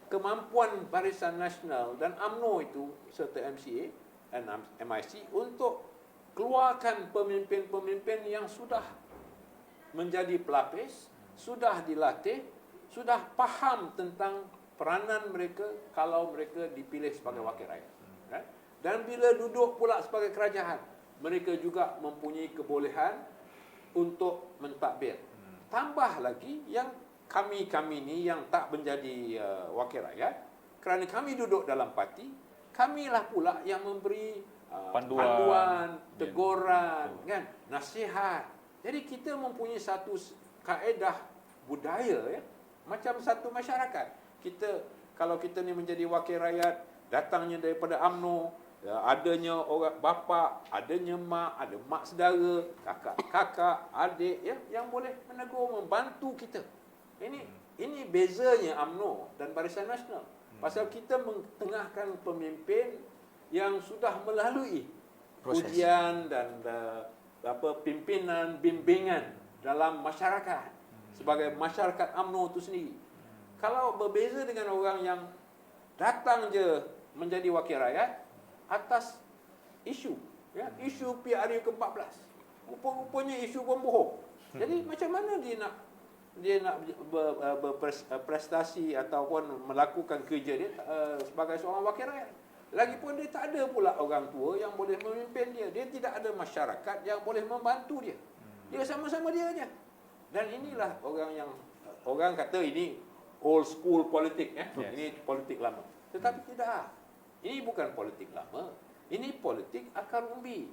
kemampuan Barisan Nasional dan UMNO itu serta MCA dan MIC untuk keluarkan pemimpin-pemimpin yang sudah menjadi pelapis, sudah dilatih, sudah faham tentang peranan mereka kalau mereka dipilih sebagai wakil rakyat. Right? Dan bila duduk pula sebagai kerajaan, mereka juga mempunyai kebolehan untuk mentadbir. Tambah lagi yang kami ni yang tak menjadi wakil rakyat, kerana kami duduk dalam parti, kamilah pula yang memberi panduan, teguran, kan, nasihat. Jadi kita mempunyai satu kaedah budaya, ya, macam satu masyarakat. Kalau kita ni menjadi wakil rakyat, datangnya daripada UMNO, ya, adanya orang bapa, adanya mak, ada mak saudara, kakak, adik, ya, yang boleh menegur, membantu kita. Ini bezanya UMNO dan Barisan Nasional. Pasal kita mentengahkan pemimpin yang sudah melalui proses ujian dan pimpinan, bimbingan dalam masyarakat sebagai masyarakat UMNO itu sendiri. Kalau berbeza dengan orang yang datang je menjadi wakil rakyat atas isu, ya, isu PRU ke-14. Rupa-rupanya isu pembohong. Jadi macam mana dia nak berprestasi ataupun melakukan kerja dia sebagai seorang wakil rakyat. Lagipun dia tak ada pula orang tua yang boleh memimpin dia. Dia tidak ada masyarakat yang boleh membantu dia. Dia sama-sama dia aja. Dan inilah orang kata ini old school politik, ya. Yes. Ini politik lama. Tetapi tidak. Ini bukan politik lama. Ini politik akar umbi.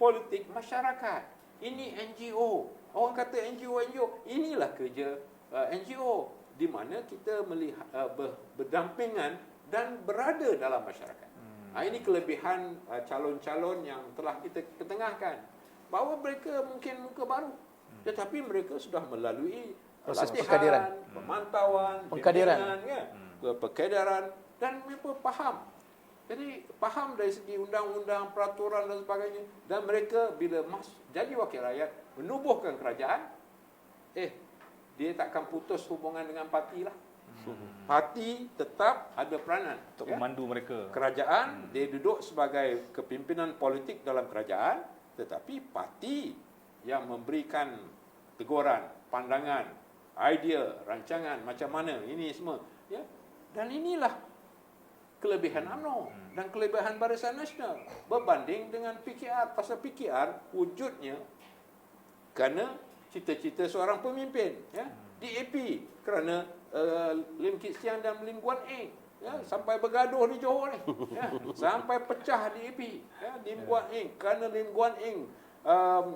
Politik masyarakat. Ini NGO. Orang kata NGO. Inilah kerja NGO di mana kita melihat berdampingan dan berada dalam masyarakat. Ini kelebihan calon-calon yang telah kita ketengahkan. Bahawa mereka mungkin muka baru, tetapi mereka sudah melalui proses latihan, pengkaderan, pemantauan, pengkaderan, pengkaderan, dan mereka faham. Jadi faham dari segi undang-undang, peraturan dan sebagainya. Dan mereka bila jadi wakil rakyat, menubuhkan kerajaan, dia takkan putus hubungan dengan parti lah. Parti tetap ada peranan Untuk memandu mereka. Kerajaan dia duduk sebagai kepimpinan politik dalam kerajaan, tetapi parti yang memberikan teguran, pandangan, idea, rancangan macam mana ini semua, ya. Dan inilah kelebihan UMNO dan kelebihan Barisan Nasional berbanding dengan PKR. Pasal PKR wujudnya kerana cita-cita seorang pemimpin, ya. DAP kerana Lim Kit Siang dan Lim Guan Eng, ya, sampai bergaduh di Johor ni, ya, sampai pecah DAP, ya, Lim Guan Eng kerana Lim Guan Eng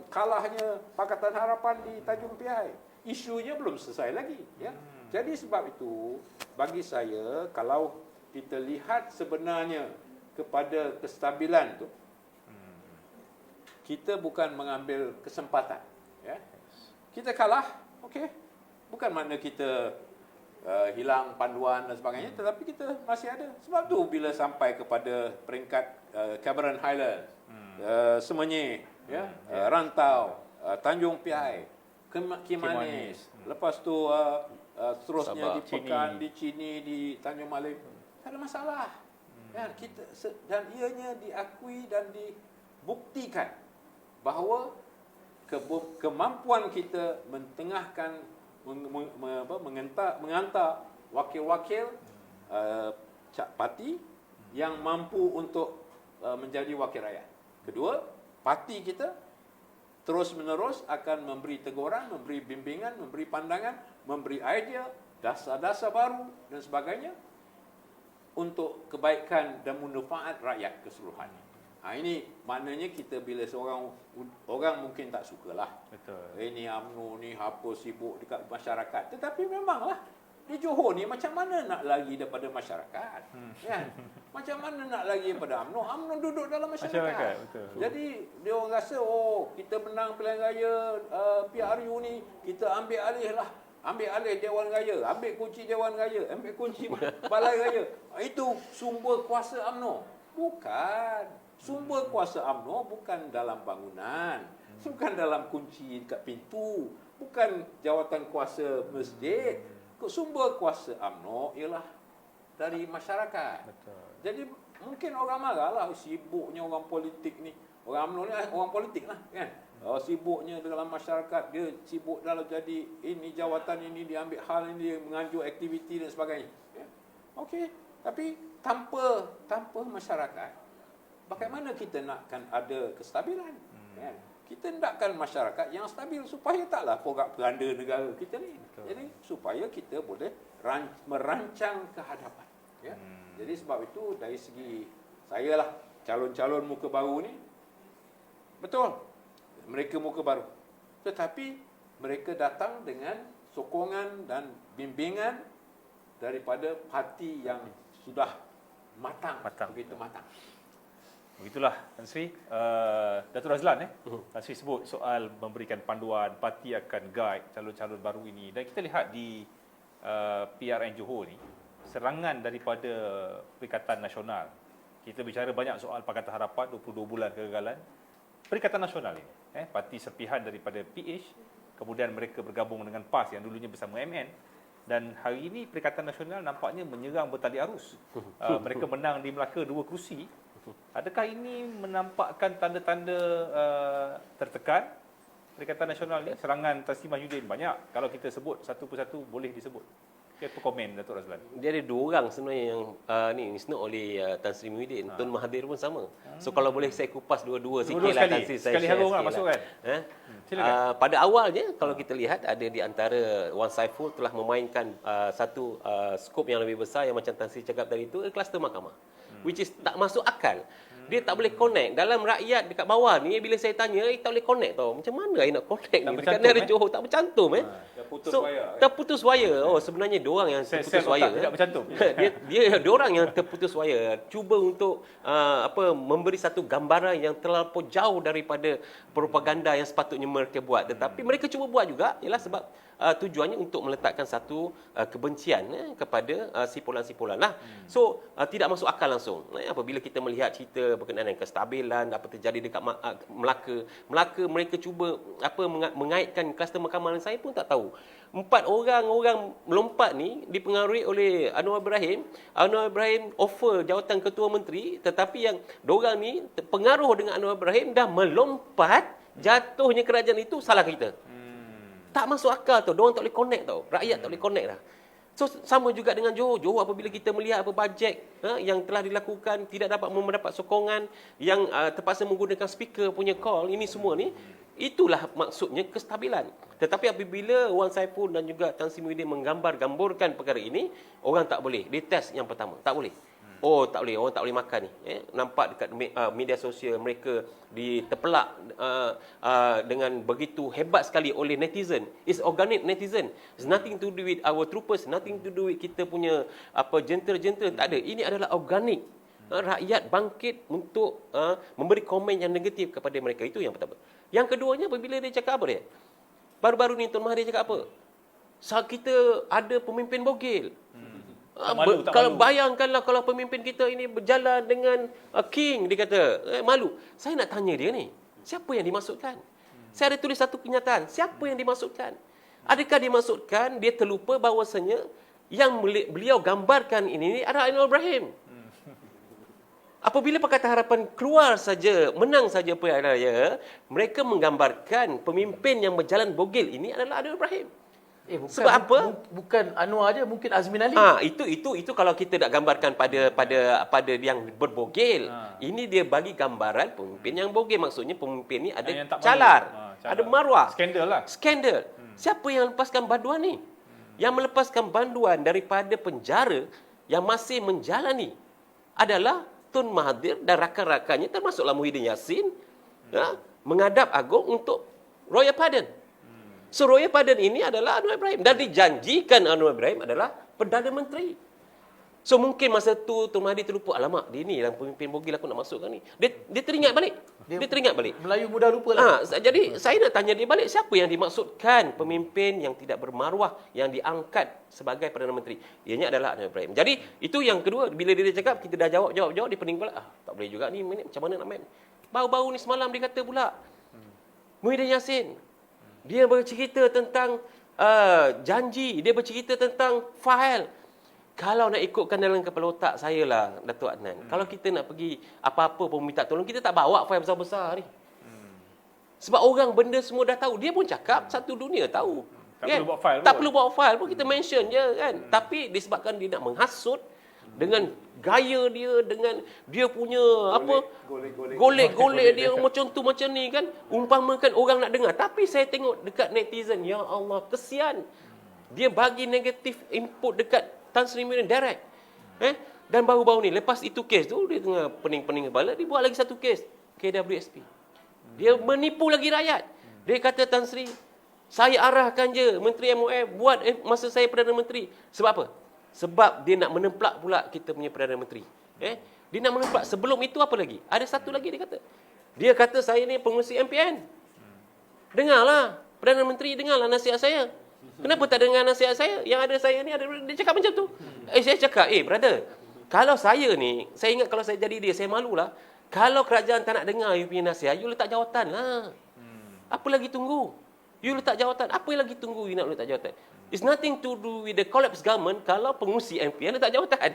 kalahnya Pakatan Harapan di Tanjung Piai. Isunya belum selesai lagi, ya. Jadi sebab itu bagi saya kalau kita lihat sebenarnya kepada kestabilan tu, kita bukan mengambil kesempatan, ya. Kita kalah, okey. Bukan makna kita hilang panduan dan sebagainya, tetapi kita masih ada. Sebab tu bila sampai kepada peringkat Cameron Highlands, Semenyih, ya, Rantau, Tanjung Piai, Kimanis, lepas tu seterusnya Sabah, di Pekan, di Chini, di Tanjung Malim, tak ada masalah. Ya, dan ianya diakui dan dibuktikan bahawa kemampuan kita mentengahkan, mengantar wakil-wakil parti yang mampu untuk menjadi wakil rakyat. Kedua, parti kita terus-menerus akan memberi teguran, memberi bimbingan, memberi pandangan, memberi idea, dasar-dasar baru dan sebagainya untuk kebaikan dan manfaat rakyat keseluruhannya. Ini maknanya kita bila seorang orang mungkin tak sukalah. Betul. Ini UMNO ni apa sibuk dekat masyarakat. Tetapi memanglah di Johor ni macam mana nak lagi daripada masyarakat? Kan? Macam mana nak lagi daripada UMNO? UMNO duduk dalam masyarakat. Betul. Jadi dia orang rasa kita menang pilihan raya PRU ni, kita ambil alih lah. Ambil alih Dewan Raya, ambil kunci Dewan Raya, ambil kunci Balai Raya. Itu sumber kuasa UMNO. Bukan. Sumber kuasa UMNO bukan dalam bangunan, bukan dalam kunci dekat pintu, bukan jawatan kuasa masjid. Sumber kuasa UMNO ialah dari masyarakat. Betul. Jadi mungkin orang marahlah sibuknya orang politik ni. Orang UMNO ni orang politik lah kan. Sibuknya dalam masyarakat, dia sibuk dalam jadi ini jawatan ini, dia ambil hal ini, dia menganjur aktiviti dan sebagainya. Ya. Okey, tapi tanpa masyarakat, bagaimana kita nakkan ada kestabilan? Kan? Kita nakkan masyarakat yang stabil supaya taklah porak-peranda negara kita ni. Jadi supaya kita boleh merancang ke hadapan. Ya. Jadi sebab itu dari segi saya lah, calon-calon muka baru ni, betul, mereka muka baru. Tetapi mereka datang dengan sokongan dan bimbingan daripada parti yang sudah matang. Begitu matang. Begitulah Tan Sri. Datuk Razlan Tan Sri sebut soal memberikan panduan, parti akan guide calon-calon baru ini. Dan kita lihat di PRN Johor ni, serangan daripada Perikatan Nasional. Kita bicara banyak soal Pakatan Harapan, 22 bulan kegagalan. Perikatan Nasional ini, parti serpihan daripada PH, kemudian mereka bergabung dengan PAS yang dulunya bersama MN, dan hari ini Perikatan Nasional nampaknya menyerang bertali arus. Mereka menang di Melaka 2 kerusi. Adakah ini menampakkan tanda-tanda tertekan Perikatan Nasional ni? Serangan Tan Sri Mahyudin banyak. Kalau kita sebut satu persatu boleh disebut. Apa komen Datuk Razlan? Dia ada dua orang sebenarnya yang ni disebut oleh Tan Sri Mahyudin. Tun Mahathir pun sama. So kalau boleh saya kupas dua-dua sikitlah Tan Sri, saya sekali share harung lah sikit masukkan. Pada awalnya kalau kita lihat ada di antara Wan Saiful telah memainkan satu skop yang lebih besar yang macam Tan Sri cakap tadi itu, kluster mahkamah. Which is tak masuk akal. Dia tak boleh connect. Dalam rakyat dekat bawah ni, bila saya tanya, tak boleh connect tau. Macam mana nak connect ni? Dekat negara Johor tak bercantum. Terputus wire. Oh, sebenarnya diorang yang terputus wire. Tidak bercantum. Diorang yang terputus wire. Cuba untuk memberi satu gambaran yang terlalu jauh daripada propaganda yang sepatutnya mereka buat. Tetapi mereka cuba buat juga, ialah sebab tujuannya untuk meletakkan satu kebencian kepada sipulan-sipulan lah. So tidak masuk akal langsung. Apabila kita melihat cerita berkenaan dengan kestabilan, apa terjadi dekat Melaka, mereka cuba mengaitkan kluster mahkamah, saya pun tak tahu. 4 orang melompat ni dipengaruhi oleh Anwar Ibrahim. Anwar Ibrahim offer jawatan ketua menteri, tetapi yang diorang ni pengaruh dengan Anwar Ibrahim dah melompat, jatuhnya kerajaan itu salah kita. Tak masuk akal tau. Diorang tak boleh connect tau. Rakyat tak boleh connect lah. So sama juga dengan Johor. Johor apabila kita melihat bajet yang telah dilakukan, tidak dapat mendapat sokongan, yang terpaksa menggunakan speaker punya call, ini semua ni, itulah maksudnya kestabilan. Tetapi apabila Wan Saiful dan juga Tan Sri Mahyudin menggambarkan perkara ini, orang tak boleh. Dia test yang pertama. Tak boleh. Oh, tak boleh. Orang tak boleh makan ni. Nampak dekat media sosial mereka diterpelak dengan begitu hebat sekali oleh netizen. It's organic netizen. It's nothing to do with our troopers, nothing to do with kita punya gentle-gentle. Tak ada. Ini adalah organik. Rakyat bangkit untuk memberi komen yang negatif kepada mereka. Itu yang pertama. Yang keduanya, apabila dia cakap apa dia? Baru-baru ni Tun Mahathir cakap apa? Kita ada pemimpin bogil. Kalau bayangkanlah kalau pemimpin kita ini berjalan dengan king, dia kata, malu. Saya nak tanya dia ni, siapa yang dimaksudkan? Saya ada tulis satu kenyataan, siapa yang dimaksudkan? Adakah dimaksudkan dia terlupa bahawasanya yang beliau gambarkan ini adalah Anwar Ibrahim? Apabila Pakatan Harapan keluar saja, menang saja pilihan raya, mereka menggambarkan pemimpin yang berjalan bogil ini adalah Anwar Ibrahim. Sebab apa? Bukan Anwar aja, mungkin Azmin Ali. Itu kalau kita nak gambarkan pada yang berbogil. Ini dia bagi gambaran pemimpin yang bogil. Maksudnya pemimpin ni ada calar, ada maruah. Skandal lah. Skandal. Siapa yang lepaskan banduan ni? Yang melepaskan banduan daripada penjara yang masih menjalani adalah Tun Mahathir dan rakan-rakannya, termasuklah Muhyiddin Yassin, menghadap Agong untuk royal pardon. So royal pardon ini adalah Anwar Ibrahim. Dan dijanjikan Anwar Ibrahim adalah Perdana Menteri. So mungkin masa tu Tun Mahathir terlupa, alamak dia ni yang pemimpin bogil aku nak masukkan ni. Dia teringat balik. Dia teringat balik. Melayu mudah lupa lah. Jadi saya nak tanya dia balik, siapa yang dimaksudkan pemimpin yang tidak bermaruah yang diangkat sebagai Perdana Menteri? Ianya adalah Anwar Ibrahim. Jadi itu yang kedua, bila dia cakap kita dah jawab dia pening pula. Tak boleh juga ni, macam mana nak main. Baru-baru ni semalam dia kata pula Muhyiddin Yassin dia bercerita tentang janji, dia bercerita tentang fail. Kalau nak ikutkan dalam kepala otak saya lah, Datuk Adnan. Kalau kita nak pergi apa-apa pun minta tolong, kita tak bawa fail besar-besar ni. Sebab orang benda semua dah tahu. Dia pun cakap satu dunia tahu. Tak perlu buat file Tak pun. perlu buat file pun, kita mention je kan. Tapi disebabkan dia nak menghasut dengan gaya dia, dengan dia punya golek dia macam tu macam ni kan, umpamakan orang nak dengar. Tapi saya tengok dekat netizen, ya Allah, kesian. Dia bagi negatif input dekat Tan Sri Muhyiddin direct. Dan baru-baru ni lepas itu kes tu dia tengah pening-pening kepala, dia buat lagi satu kes KWSP. Dia menipu lagi rakyat. Dia kata Tan Sri, saya arahkan je Menteri MOF buat masa saya Perdana Menteri. Sebab apa? Sebab dia nak menemplak pula kita punya Perdana Menteri. Dia nak menemplak. Sebelum itu apa lagi? Ada satu lagi dia kata. Dia kata saya ni pengurusi MPN. Dengarlah, Perdana Menteri, dengarlah nasihat saya. Kenapa tak dengar nasihat saya? Yang ada saya ni, dia cakap macam tu. Saya cakap, brother, kalau saya ni, saya ingat kalau saya jadi dia, saya malulah. Kalau kerajaan tak nak dengar you punya nasihat, you letak jawatan lah. Apa lagi tunggu? You letak jawatan. Apa lagi tunggu you nak letak jawatan? It's nothing to do with the collapse government kalau pengurusi MPN letak jawatan.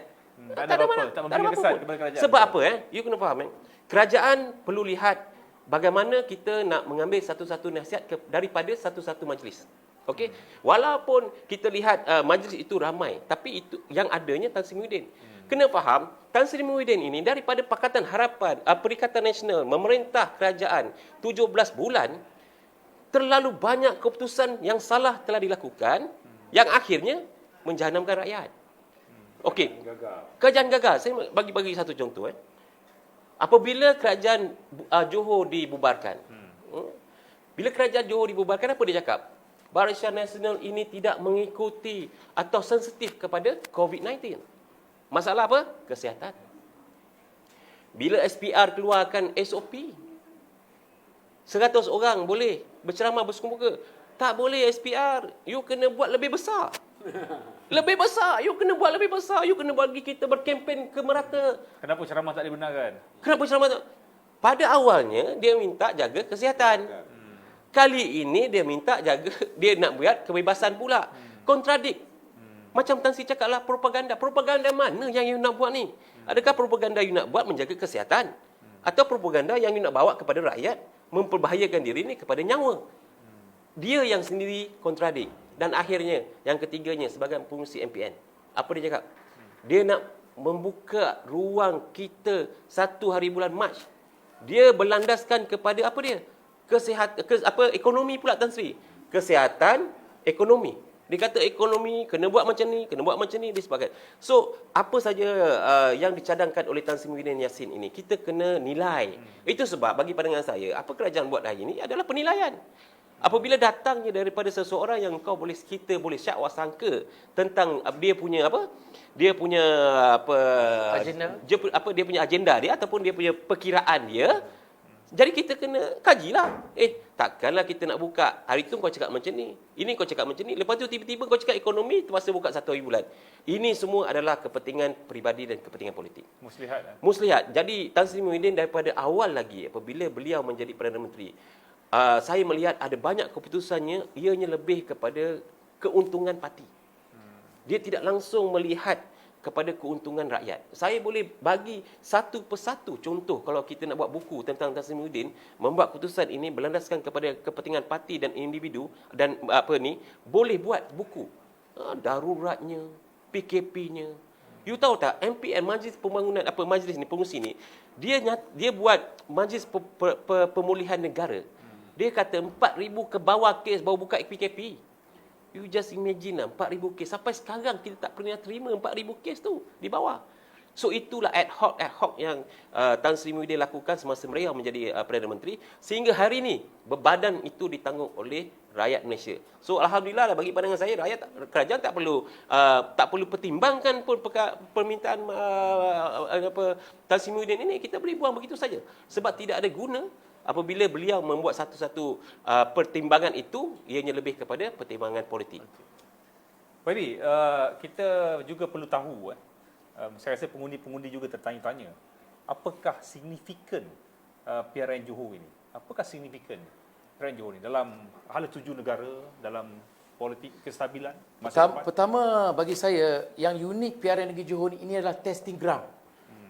Tak ada apa-apa. Tak memberi kesan kepada kerajaan. Sebab apa? You kena faham. Kerajaan perlu lihat bagaimana kita nak mengambil satu-satu nasihat daripada satu-satu majlis. Okey, walaupun kita lihat majlis itu ramai, tapi itu yang adanya Tan Sri Muhyiddin. Kena faham, Tan Sri Muhyiddin ini daripada Pakatan Harapan, Perikatan Nasional, memerintah kerajaan 17 bulan, terlalu banyak keputusan yang salah telah dilakukan, yang akhirnya menjahanamkan rakyat. Okey, kerajaan gagal. Saya bagi satu contoh. Apabila kerajaan Johor dibubarkan, bila kerajaan Johor dibubarkan, apa dia cakap? Barisan Nasional ini tidak mengikuti atau sensitif kepada COVID-19. Masalah apa? Kesihatan. Bila SPR keluarkan SOP, 100 orang boleh berceramah bersuka-muka. Tak boleh SPR. You kena buat lebih besar. Lebih besar. You kena buat lebih besar. You kena bagi kita berkempen ke merata. Kenapa ceramah tak dibenarkan? Kenapa ceramah tak? Pada awalnya, dia minta jaga kesihatan. Kali ini dia minta jaga, dia nak buat kebebasan pula. Kontradik. Macam Tan Sri cakap lah, propaganda. Propaganda mana yang you nak buat ni? Adakah propaganda you nak buat menjaga kesihatan? Atau propaganda yang you nak bawa kepada rakyat, memperbahayakan diri ni kepada nyawa? Dia yang sendiri kontradik. Dan akhirnya, yang ketiganya sebagai pengurusi MPN. Apa dia cakap? Dia nak membuka ruang kita 1 hari bulan Mac. Dia berlandaskan kepada apa dia? Ekonomi pula Tan Sri. Kesihatan, ekonomi. Dia kata ekonomi kena buat macam ni, dia sepakat. So, apa saja yang dicadangkan oleh Tan Sri Muhyiddin Yassin ini, kita kena nilai. Itu sebab bagi pandangan saya, apa kerajaan buat hari ini adalah penilaian. Apabila datangnya daripada seseorang yang kita boleh syakwa sangka tentang dia punya Agenda. dia punya agenda dia ataupun dia punya perkiraan dia. Jadi kita kena kajilah. Takkanlah kita nak buka. Hari tu kau cakap macam ni. Ini kau cakap macam ni. Lepas tu tiba-tiba kau cakap ekonomi, terpaksa buka 1 hari bulan. Ini semua adalah kepentingan peribadi dan kepentingan politik. Muslihat. Jadi Tan Sri Muhyiddin daripada awal lagi, apabila beliau menjadi Perdana Menteri, saya melihat ada banyak keputusannya, ianya lebih kepada keuntungan parti. Dia tidak langsung melihat kepada keuntungan rakyat. Saya boleh bagi satu persatu contoh kalau kita nak buat buku tentang Tan Sri Muhyiddin, membuat keputusan ini berlandaskan kepada kepentingan parti dan individu dan boleh buat buku. Daruratnya, PKP-nya. You tahu tak, MPN, Majlis Pembangunan majlis ni pengurusi ni, dia buat Majlis Pemulihan Negara. Dia kata 4,000 ke bawah kes baru buka PKP. You just imagine lah, 4,000 kes. Sampai sekarang kita tak pernah terima 4,000 kes tu di bawah. So itulah ad hoc yang Tan Sri Muhyiddin lakukan semasa beliau menjadi Perdana Menteri, sehingga hari ini bebadan itu ditanggung oleh rakyat Malaysia. So alhamdulillah lah, bagi pandangan saya, kerajaan tak perlu pertimbangkan pun permintaan Tan Sri Muhyiddin ini, kita boleh buang begitu saja. Sebab tidak ada guna apabila beliau membuat satu-satu pertimbangan itu, ianya lebih kepada pertimbangan politik. Pak Edi, kita juga perlu tahu, saya rasa pengundi-pengundi juga tertanya-tanya, apakah signifikan PRN Johor ini? Apakah signifikan PRN Johor ini dalam hala tuju negara, dalam politik kestabilan masa depan? Pertama, bagi saya, yang unik PRN Negeri Johor ini adalah testing ground.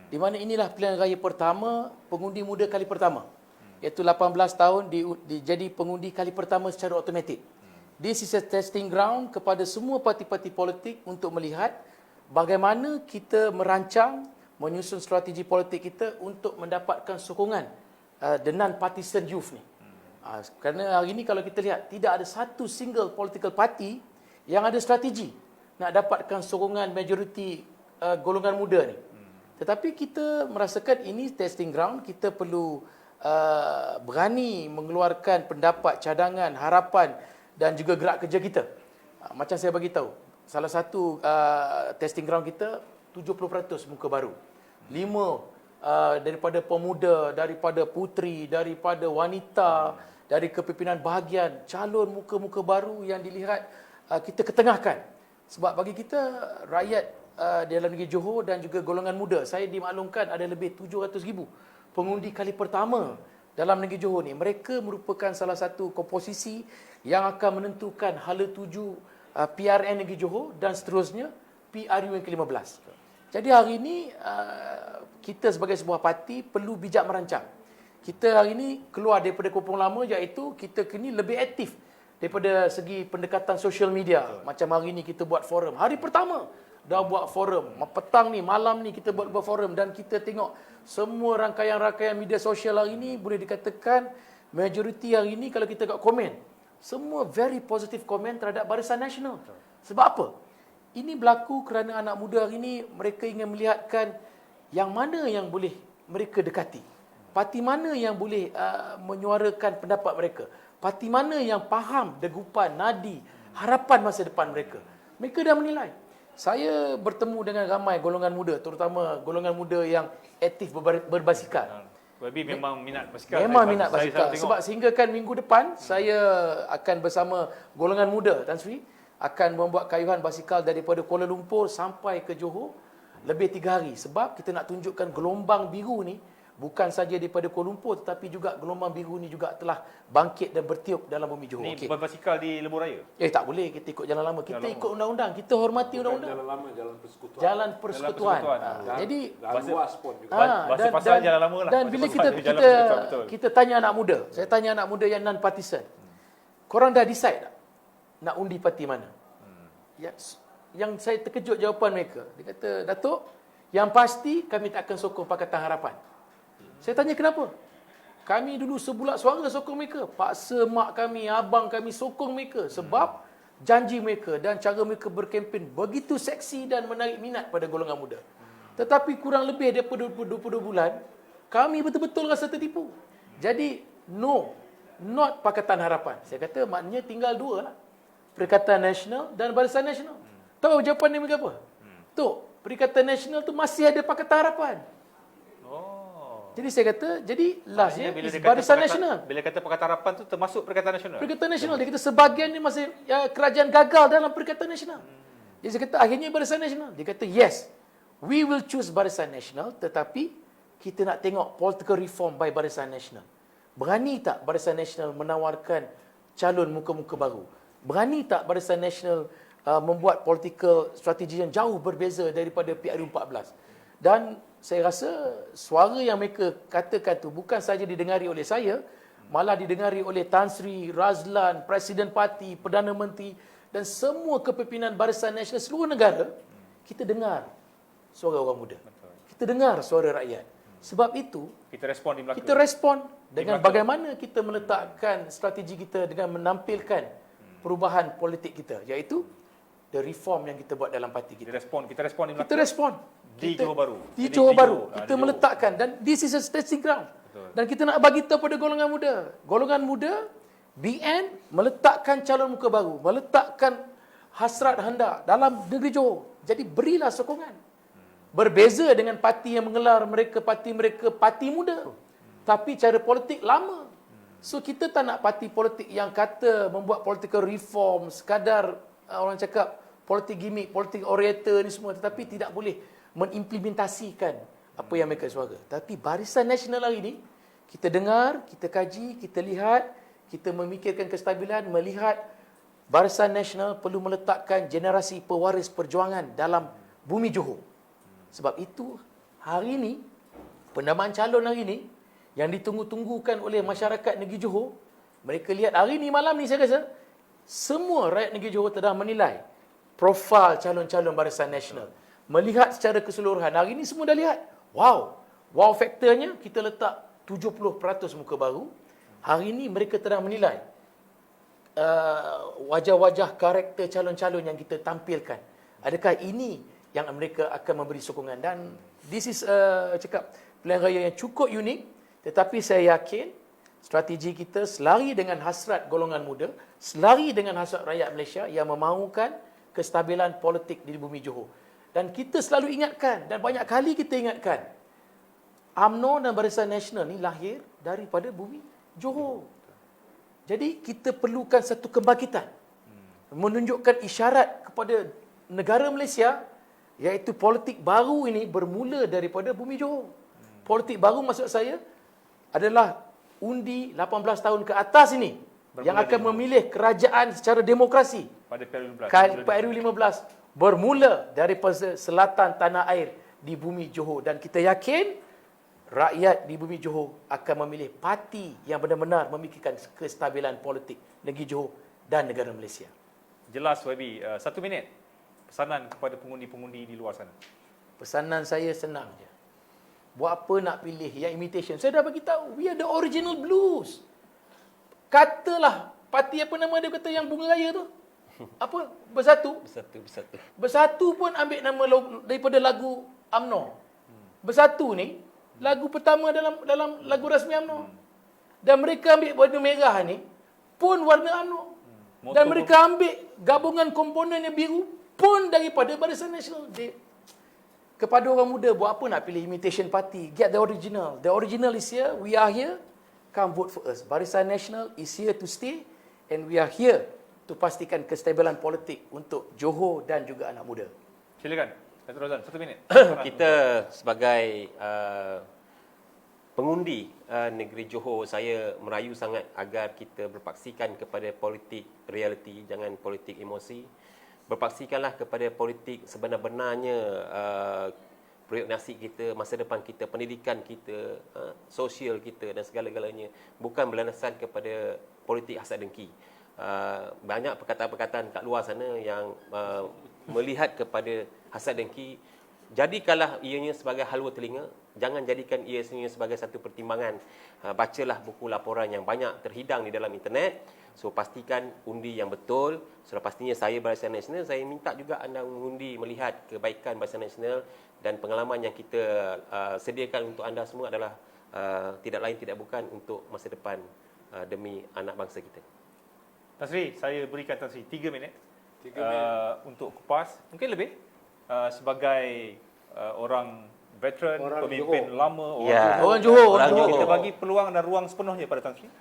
Di mana inilah pilihan raya pertama, pengundi muda kali pertama. Iaitu 18 tahun jadi pengundi kali pertama secara automatik. This is a testing ground kepada semua parti-parti politik untuk melihat bagaimana kita merancang, menyusun strategi politik kita untuk mendapatkan sokongan the non-partisan youth ni. Kerana hari ini kalau kita lihat, tidak ada satu single political party yang ada strategi nak dapatkan sokongan majoriti golongan muda ni. Tetapi kita merasakan ini testing ground, kita perlu berani mengeluarkan pendapat, cadangan, harapan dan juga gerak kerja kita. Macam saya bagi tahu, salah satu testing ground kita 70% muka baru. 5 daripada pemuda, daripada puteri, daripada wanita, dari kepimpinan bahagian, calon muka-muka baru yang dilihat kita ketengahkan. Sebab bagi kita, rakyat di dalam negeri Johor dan juga golongan muda, saya dimaklumkan ada lebih 700,000 pengundi kali pertama dalam negeri Johor ni. Mereka merupakan salah satu komposisi yang akan menentukan hala tuju PRN negeri Johor dan seterusnya PRU yang ke-15. Jadi hari ini kita sebagai sebuah parti perlu bijak merancang. Kita hari ini keluar daripada kopong lama, iaitu kita kini lebih aktif daripada segi pendekatan social media. Macam hari ini kita buat forum. Hari pertama dah buat forum. Petang ni, malam ni kita buat forum dan kita tengok semua rangkaian-rangkaian media sosial hari ini, boleh dikatakan majoriti hari ini kalau kita tengok komen, semua very positive komen terhadap Barisan Nasional. Sebab apa? Ini berlaku kerana anak muda hari ini mereka ingin melihatkan yang mana yang boleh mereka dekati. Parti mana yang boleh menyuarakan pendapat mereka. Parti mana yang faham degupan, nadi, harapan masa depan mereka. Mereka dah menilai. Saya bertemu dengan ramai golongan muda, terutama golongan muda yang aktif berbasikal. Wabi memang minat basikal. Memang minat basikal. Sebab sehingga kan minggu depan, saya akan bersama golongan muda, Tan Sri, akan membuat kayuhan basikal daripada Kuala Lumpur sampai ke Johor lebih 3 hari. Sebab kita nak tunjukkan gelombang biru ni, bukan saja daripada Kuala Lumpur, tetapi juga gelombang biru ni juga telah bangkit dan bertiup dalam bumi Johor. Ni berbasikal di Lebuh Raya? Tak boleh kita ikut jalan lama. Kita ikut undang-undang. Kita hormati undang-undang. Jalan lama, jalan persekutuan. Jalan persekutuan. Jadi luas pun juga. Bahasa pasal jalan lama lah. Dan bila kita tanya anak muda, saya tanya anak muda yang non-partisan, korang dah decide tak nak undi parti mana? Yang saya terkejut jawapan mereka. Dia kata, Datuk, yang pasti kami tak akan sokong Pakatan Harapan. Saya tanya kenapa? Kami dulu sebulat suara sokong mereka. Paksa mak kami, abang kami sokong mereka. Sebab janji mereka dan cara mereka berkempen begitu seksi dan menarik minat pada golongan muda. Tetapi kurang lebih daripada 22 bulan, kami betul-betul rasa tertipu. Jadi, no, not Pakatan Harapan. Saya kata maknanya tinggal 2 lah. Perikatan Nasional dan Barisan Nasional. Tahu jawapan mereka apa? Tok, Perikatan Nasional tu masih ada Pakatan Harapan. Jadi saya kata, jadi lastnya Barisan Nasional. Bila kata Pakatan Harapan tu termasuk Perikatan Nasional? Perikatan Nasional. Dia kata sebahagian ni masih kerajaan gagal dalam Perikatan Nasional. Jadi saya kata akhirnya Barisan Nasional. Dia kata yes, we will choose Barisan Nasional, tetapi kita nak tengok political reform by Barisan Nasional. Berani tak Barisan Nasional menawarkan calon muka-muka baru? Berani tak Barisan Nasional membuat political strategi yang jauh berbeza daripada PRU 14? Dan saya rasa suara yang mereka katakan tu bukan saja didengari oleh saya, malah didengari oleh Tan Sri, Razlan, Presiden Parti, Perdana Menteri dan semua kepimpinan Barisan Nasional seluruh negara. Kita dengar suara orang muda. Kita dengar suara rakyat. Sebab itu kita respon di Melaka. Kita respon dengan bagaimana kita meletakkan strategi kita dengan menampilkan perubahan politik kita, iaitu the reform yang kita buat dalam parti kita. Kita respon di Melaka. Kita respon Di Johor Bahru. Di Di Johor Johor. Bahru. Ah, Kita di Johor. meletakkan dan this is a testing ground. Betul. Dan kita nak bagi tahu pada golongan muda. Golongan muda, BN meletakkan calon muka baru, meletakkan hasrat hendak dalam negeri Johor. Jadi berilah sokongan. Berbeza dengan parti yang mengelar mereka parti muda. Tapi cara politik lama. So kita tak nak parti politik yang kata membuat political reform, sekadar orang cakap politik gimmick, politik orator ni semua, tetapi tidak boleh mengimplementasikan apa yang mereka suara. Tapi Barisan Nasional hari ini, kita dengar, kita kaji, kita lihat, kita memikirkan kestabilan, melihat Barisan Nasional perlu meletakkan generasi pewaris perjuangan dalam bumi Johor. Sebab itu, hari ini, penambahan calon hari ini, yang ditunggu-tunggukan oleh masyarakat negeri Johor, mereka lihat hari ni, malam ni saya rasa, semua rakyat negeri Johor telah menilai profil calon-calon Barisan Nasional. Melihat secara keseluruhan, hari ni semua dah lihat. Wow faktornya kita letak 70% muka baru. Hari ini mereka telah menilai wajah-wajah karakter calon-calon yang kita tampilkan. Adakah ini yang mereka akan memberi sokongan? Dan this is cakap pilihan raya yang cukup unik. Tetapi saya yakin strategi kita selari dengan hasrat golongan muda, selari dengan hasrat rakyat Malaysia yang memaukan kestabilan politik di bumi Johor. Dan kita selalu ingatkan, dan banyak kali kita ingatkan, UMNO dan Barisan Nasional ni lahir daripada bumi Johor. Jadi kita perlukan satu kebangkitan, menunjukkan isyarat kepada negara Malaysia, iaitu politik baru ini bermula daripada bumi Johor. Politik baru maksud saya adalah undi 18 tahun ke atas ini yang akan memilih kerajaan secara demokrasi Pada PRU 15. PRU 15 bermula daripada selatan tanah air di bumi Johor. Dan kita yakin rakyat di bumi Johor akan memilih parti yang benar-benar memikirkan kestabilan politik negeri Johor dan negara Malaysia. Jelas, YB. 1 minit. Pesanan kepada pengundi-pengundi di luar sana. Pesanan saya senang je. Buat apa nak pilih yang imitation? Saya dah bagi tahu, we are the original blues. Katalah parti apa nama dia kata yang bunga raya tu? Apa? Bersatu. Bersatu pun ambil nama daripada lagu UMNO. Bersatu ni lagu pertama dalam lagu rasmi UMNO. Dan mereka ambil warna merah ni pun warna UMNO. Dan mereka ambil gabungan komponen yang biru pun daripada Barisan Nasional. Kepada orang muda, buat apa nak pilih imitation party? Get the original. The original is here. We are here. Come vote for us. Barisan Nasional is here to stay. And we are here to pastikan kestabilan politik untuk Johor dan juga anak muda. Silakan. Datuk Razan, 1 minit. Kita sebagai pengundi negeri Johor, saya merayu sangat agar kita berpaksikan kepada politik realiti, jangan politik emosi. Berpaksikanlah kepada politik sebenar-benarnya, periuk nasib kita, masa depan kita, pendidikan kita, sosial kita dan segala-galanya. Bukan berlandaskan kepada politik hasad dengki. Banyak perkataan-perkataan kat luar sana yang melihat kepada hasad dengki. Jadikanlah ianya sebagai halwa telinga, jangan jadikan ianya sebagai satu pertimbangan. Bacalah buku laporan yang banyak terhidang di dalam internet. So pastikan undi yang betul. Sudah pastinya saya Barisan Nasional, saya minta juga anda mengundi melihat kebaikan Barisan Nasional, dan pengalaman yang kita sediakan untuk anda semua adalah tidak lain tidak bukan untuk masa depan demi anak bangsa kita. Tan Sri, saya berikan Tan Sri 3 minit. 3 minit. Untuk kupas, mungkin lebih, sebagai orang veteran, Orang pemimpin Johor. lama, Orang Johor. Kita bagi peluang dan ruang sepenuhnya pada Tan Sri.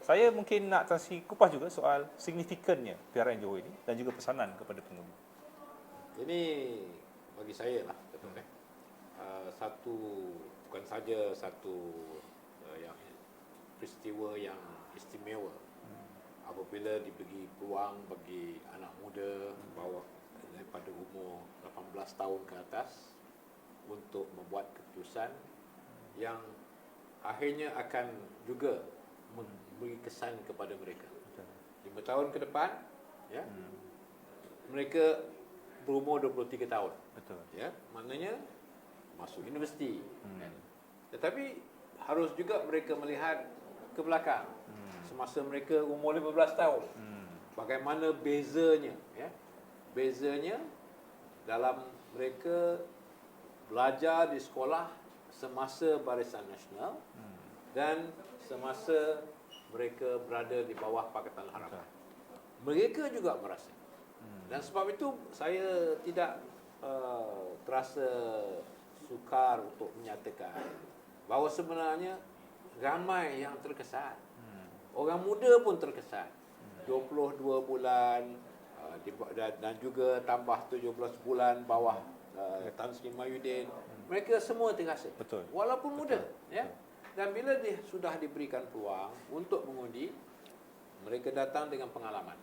Saya mungkin nak Tan Sri kupas juga soal signifikannya PRN Johor ini dan juga pesanan kepada pengundi. Ini bagi saya lah, bukan saja satu yang peristiwa yang istimewa apabila diberi peluang bagi anak muda bawa daripada umur 18 tahun ke atas untuk membuat keputusan yang akhirnya akan juga memberi kesan kepada mereka. 5 tahun ke depan, ya, mereka berumur 23 tahun. Betul. Ya, maknanya masuk universiti. Kan? Tetapi harus juga mereka melihat ke belakang. Semasa mereka umur 15 tahun. Bagaimana bezanya, ya? Bezanya dalam mereka belajar di sekolah semasa Barisan Nasional dan semasa mereka berada di bawah Pakatan Harapan. Mereka juga merasa. Dan sebab itu saya tidak terasa sukar untuk menyatakan bahawa sebenarnya ramai yang terkesan. Orang muda pun terkesan. 22 bulan dan juga tambah 17 bulan bawah Tan Sri Mahyudin. Mereka semua terasa. Betul. Walaupun muda, ya. Dan bila dia sudah diberikan peluang untuk mengundi, mereka datang dengan pengalaman.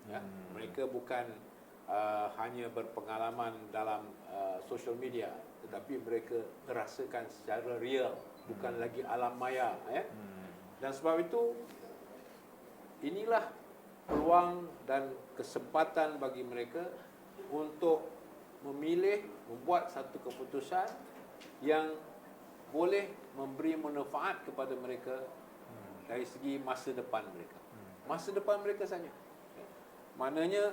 Ya. Mereka bukan hanya berpengalaman dalam social media, tetapi mereka merasakan secara real, bukan lagi alam maya. Ya. Dan sebab itu, inilah peluang dan kesempatan bagi mereka untuk memilih, membuat satu keputusan yang boleh memberi manfaat kepada mereka dari segi masa depan mereka. Masa depan mereka saja. Maknanya,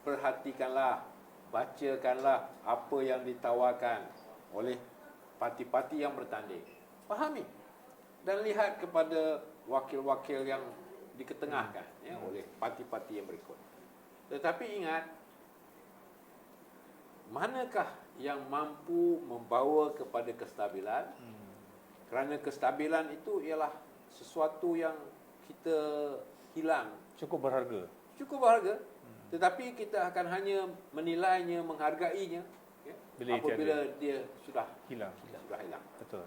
perhatikanlah, bacakanlah apa yang ditawarkan oleh parti-parti yang bertanding. Fahami dan lihat kepada wakil-wakil yang diketengahkan oleh parti-parti yang berikut. Tetapi ingat, manakah yang mampu membawa kepada kestabilan? Kerana kestabilan itu ialah sesuatu yang kita hilang. Cukup berharga. Cukup berharga, tetapi kita akan hanya menilainya, menghargainya apabila dia sudah Hilang. Betul.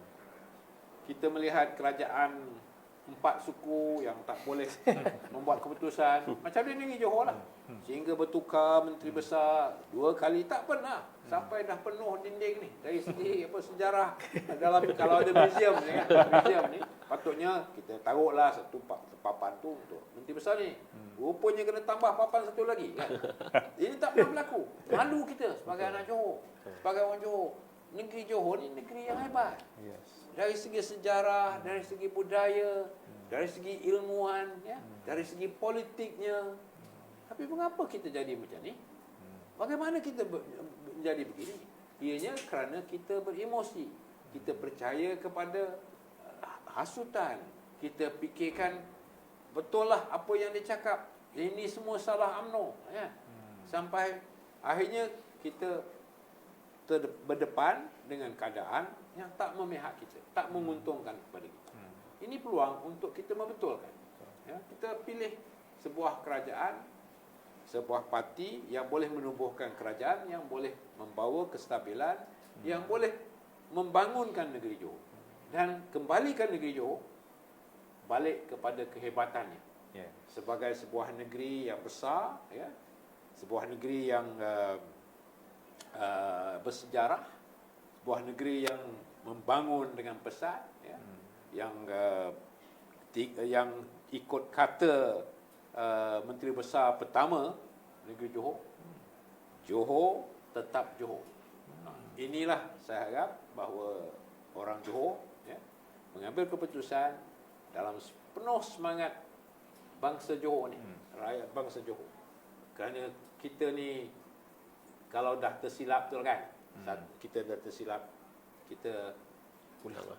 Kita melihat kerajaan 4 suku yang tak boleh membuat keputusan macam di negeri Johor lah, sehingga bertukar menteri besar 2 kali, tak pernah sampai dah penuh dinding ni dari segi sejarah. Dalam kalau ada museum ni kan, museum ni patutnya kita taruhlah satu papan tu untuk menteri besar ni, rupanya kena tambah papan satu lagi kan. Ini tak pernah berlaku. Malu kita sebagai anak Johor, sebagai orang Johor. Negeri Johor ni negeri yang hebat. Dari segi sejarah, dari segi budaya, dari segi ilmuwan, ya, dari segi politiknya. Tapi mengapa kita jadi macam ni? Bagaimana kita menjadi begini? Ianya kerana kita beremosi. Kita percaya kepada hasutan. Kita fikirkan betul lah apa yang dia cakap. Ini semua salah UMNO. Ya. Sampai akhirnya kita berdepan dengan keadaan yang tak memihak kita, tak menguntungkan kepada kita. Ini peluang untuk kita membetulkan. Ya, kita pilih sebuah kerajaan, sebuah parti yang boleh menumbuhkan kerajaan, yang boleh membawa kestabilan, yang boleh membangunkan negeri Johor dan kembalikan negeri Johor balik kepada kehebatannya. Sebagai sebuah negeri yang besar, ya, sebuah negeri yang bersejarah, sebuah negeri yang membangun dengan pesat, ya, yang ikut kata Menteri Besar pertama negeri Johor, Johor tetap Johor. Inilah saya harap bahawa orang Johor, ya, mengambil keputusan dalam penuh semangat bangsa Johor ni, rakyat bangsa Johor. Kerana kita ni kalau dah tersilap betul kan, kita dah tersilap, kita Ulanglah.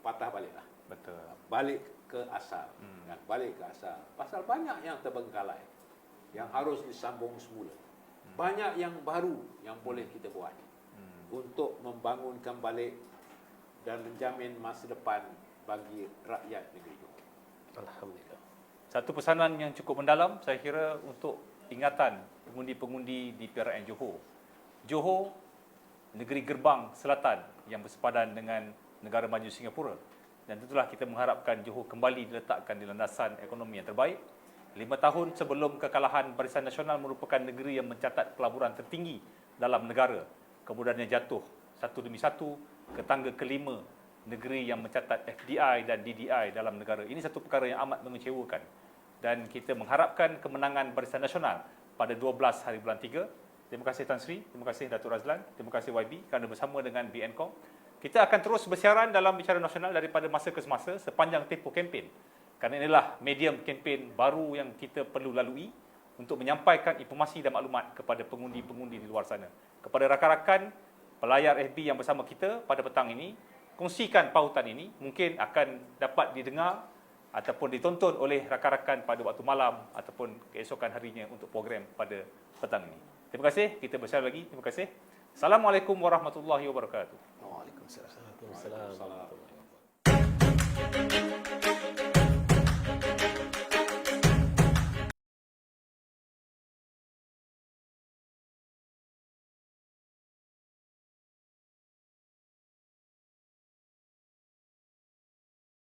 patah baliklah. Betul. Balik ke asal. Kan? Balik ke asal. Pasal banyak yang terbengkalai, yang harus disambung semula. Banyak yang baru yang boleh kita buat untuk membangunkan balik dan menjamin masa depan bagi rakyat negeri Johor. Alhamdulillah. Satu pesanan yang cukup mendalam saya kira untuk ingatan pengundi-pengundi di PRN Johor. Johor, negeri gerbang selatan yang bersepadan dengan negara maju Singapura. Dan tentulah kita mengharapkan Johor kembali diletakkan di landasan ekonomi yang terbaik. 5 tahun sebelum kekalahan Barisan Nasional merupakan negeri yang mencatat pelaburan tertinggi dalam negara. Kemudiannya jatuh satu demi satu ke tangga kelima negeri yang mencatat FDI dan DDI dalam negara. Ini satu perkara yang amat mengecewakan. Dan kita mengharapkan kemenangan Barisan Nasional pada 12 hari bulan 3. Terima kasih Tan Sri, terima kasih Datuk Razlan, terima kasih YB kerana bersama dengan BNCOM. Kita akan terus bersiaran dalam Bicara Nasional daripada masa ke semasa sepanjang tempoh kempen. Kerana inilah medium kempen baru yang kita perlu lalui untuk menyampaikan informasi dan maklumat kepada pengundi-pengundi di luar sana. Kepada rakan-rakan pelayar FB yang bersama kita pada petang ini. Kongsikan pautan ini, mungkin akan dapat didengar ataupun ditonton oleh rakan-rakan pada waktu malam ataupun keesokan harinya untuk program pada petang ini. Terima kasih, kita bersama lagi. Terima kasih. Assalamualaikum warahmatullahi wabarakatuh. Waalaikumsalam. Waalaikumsalam.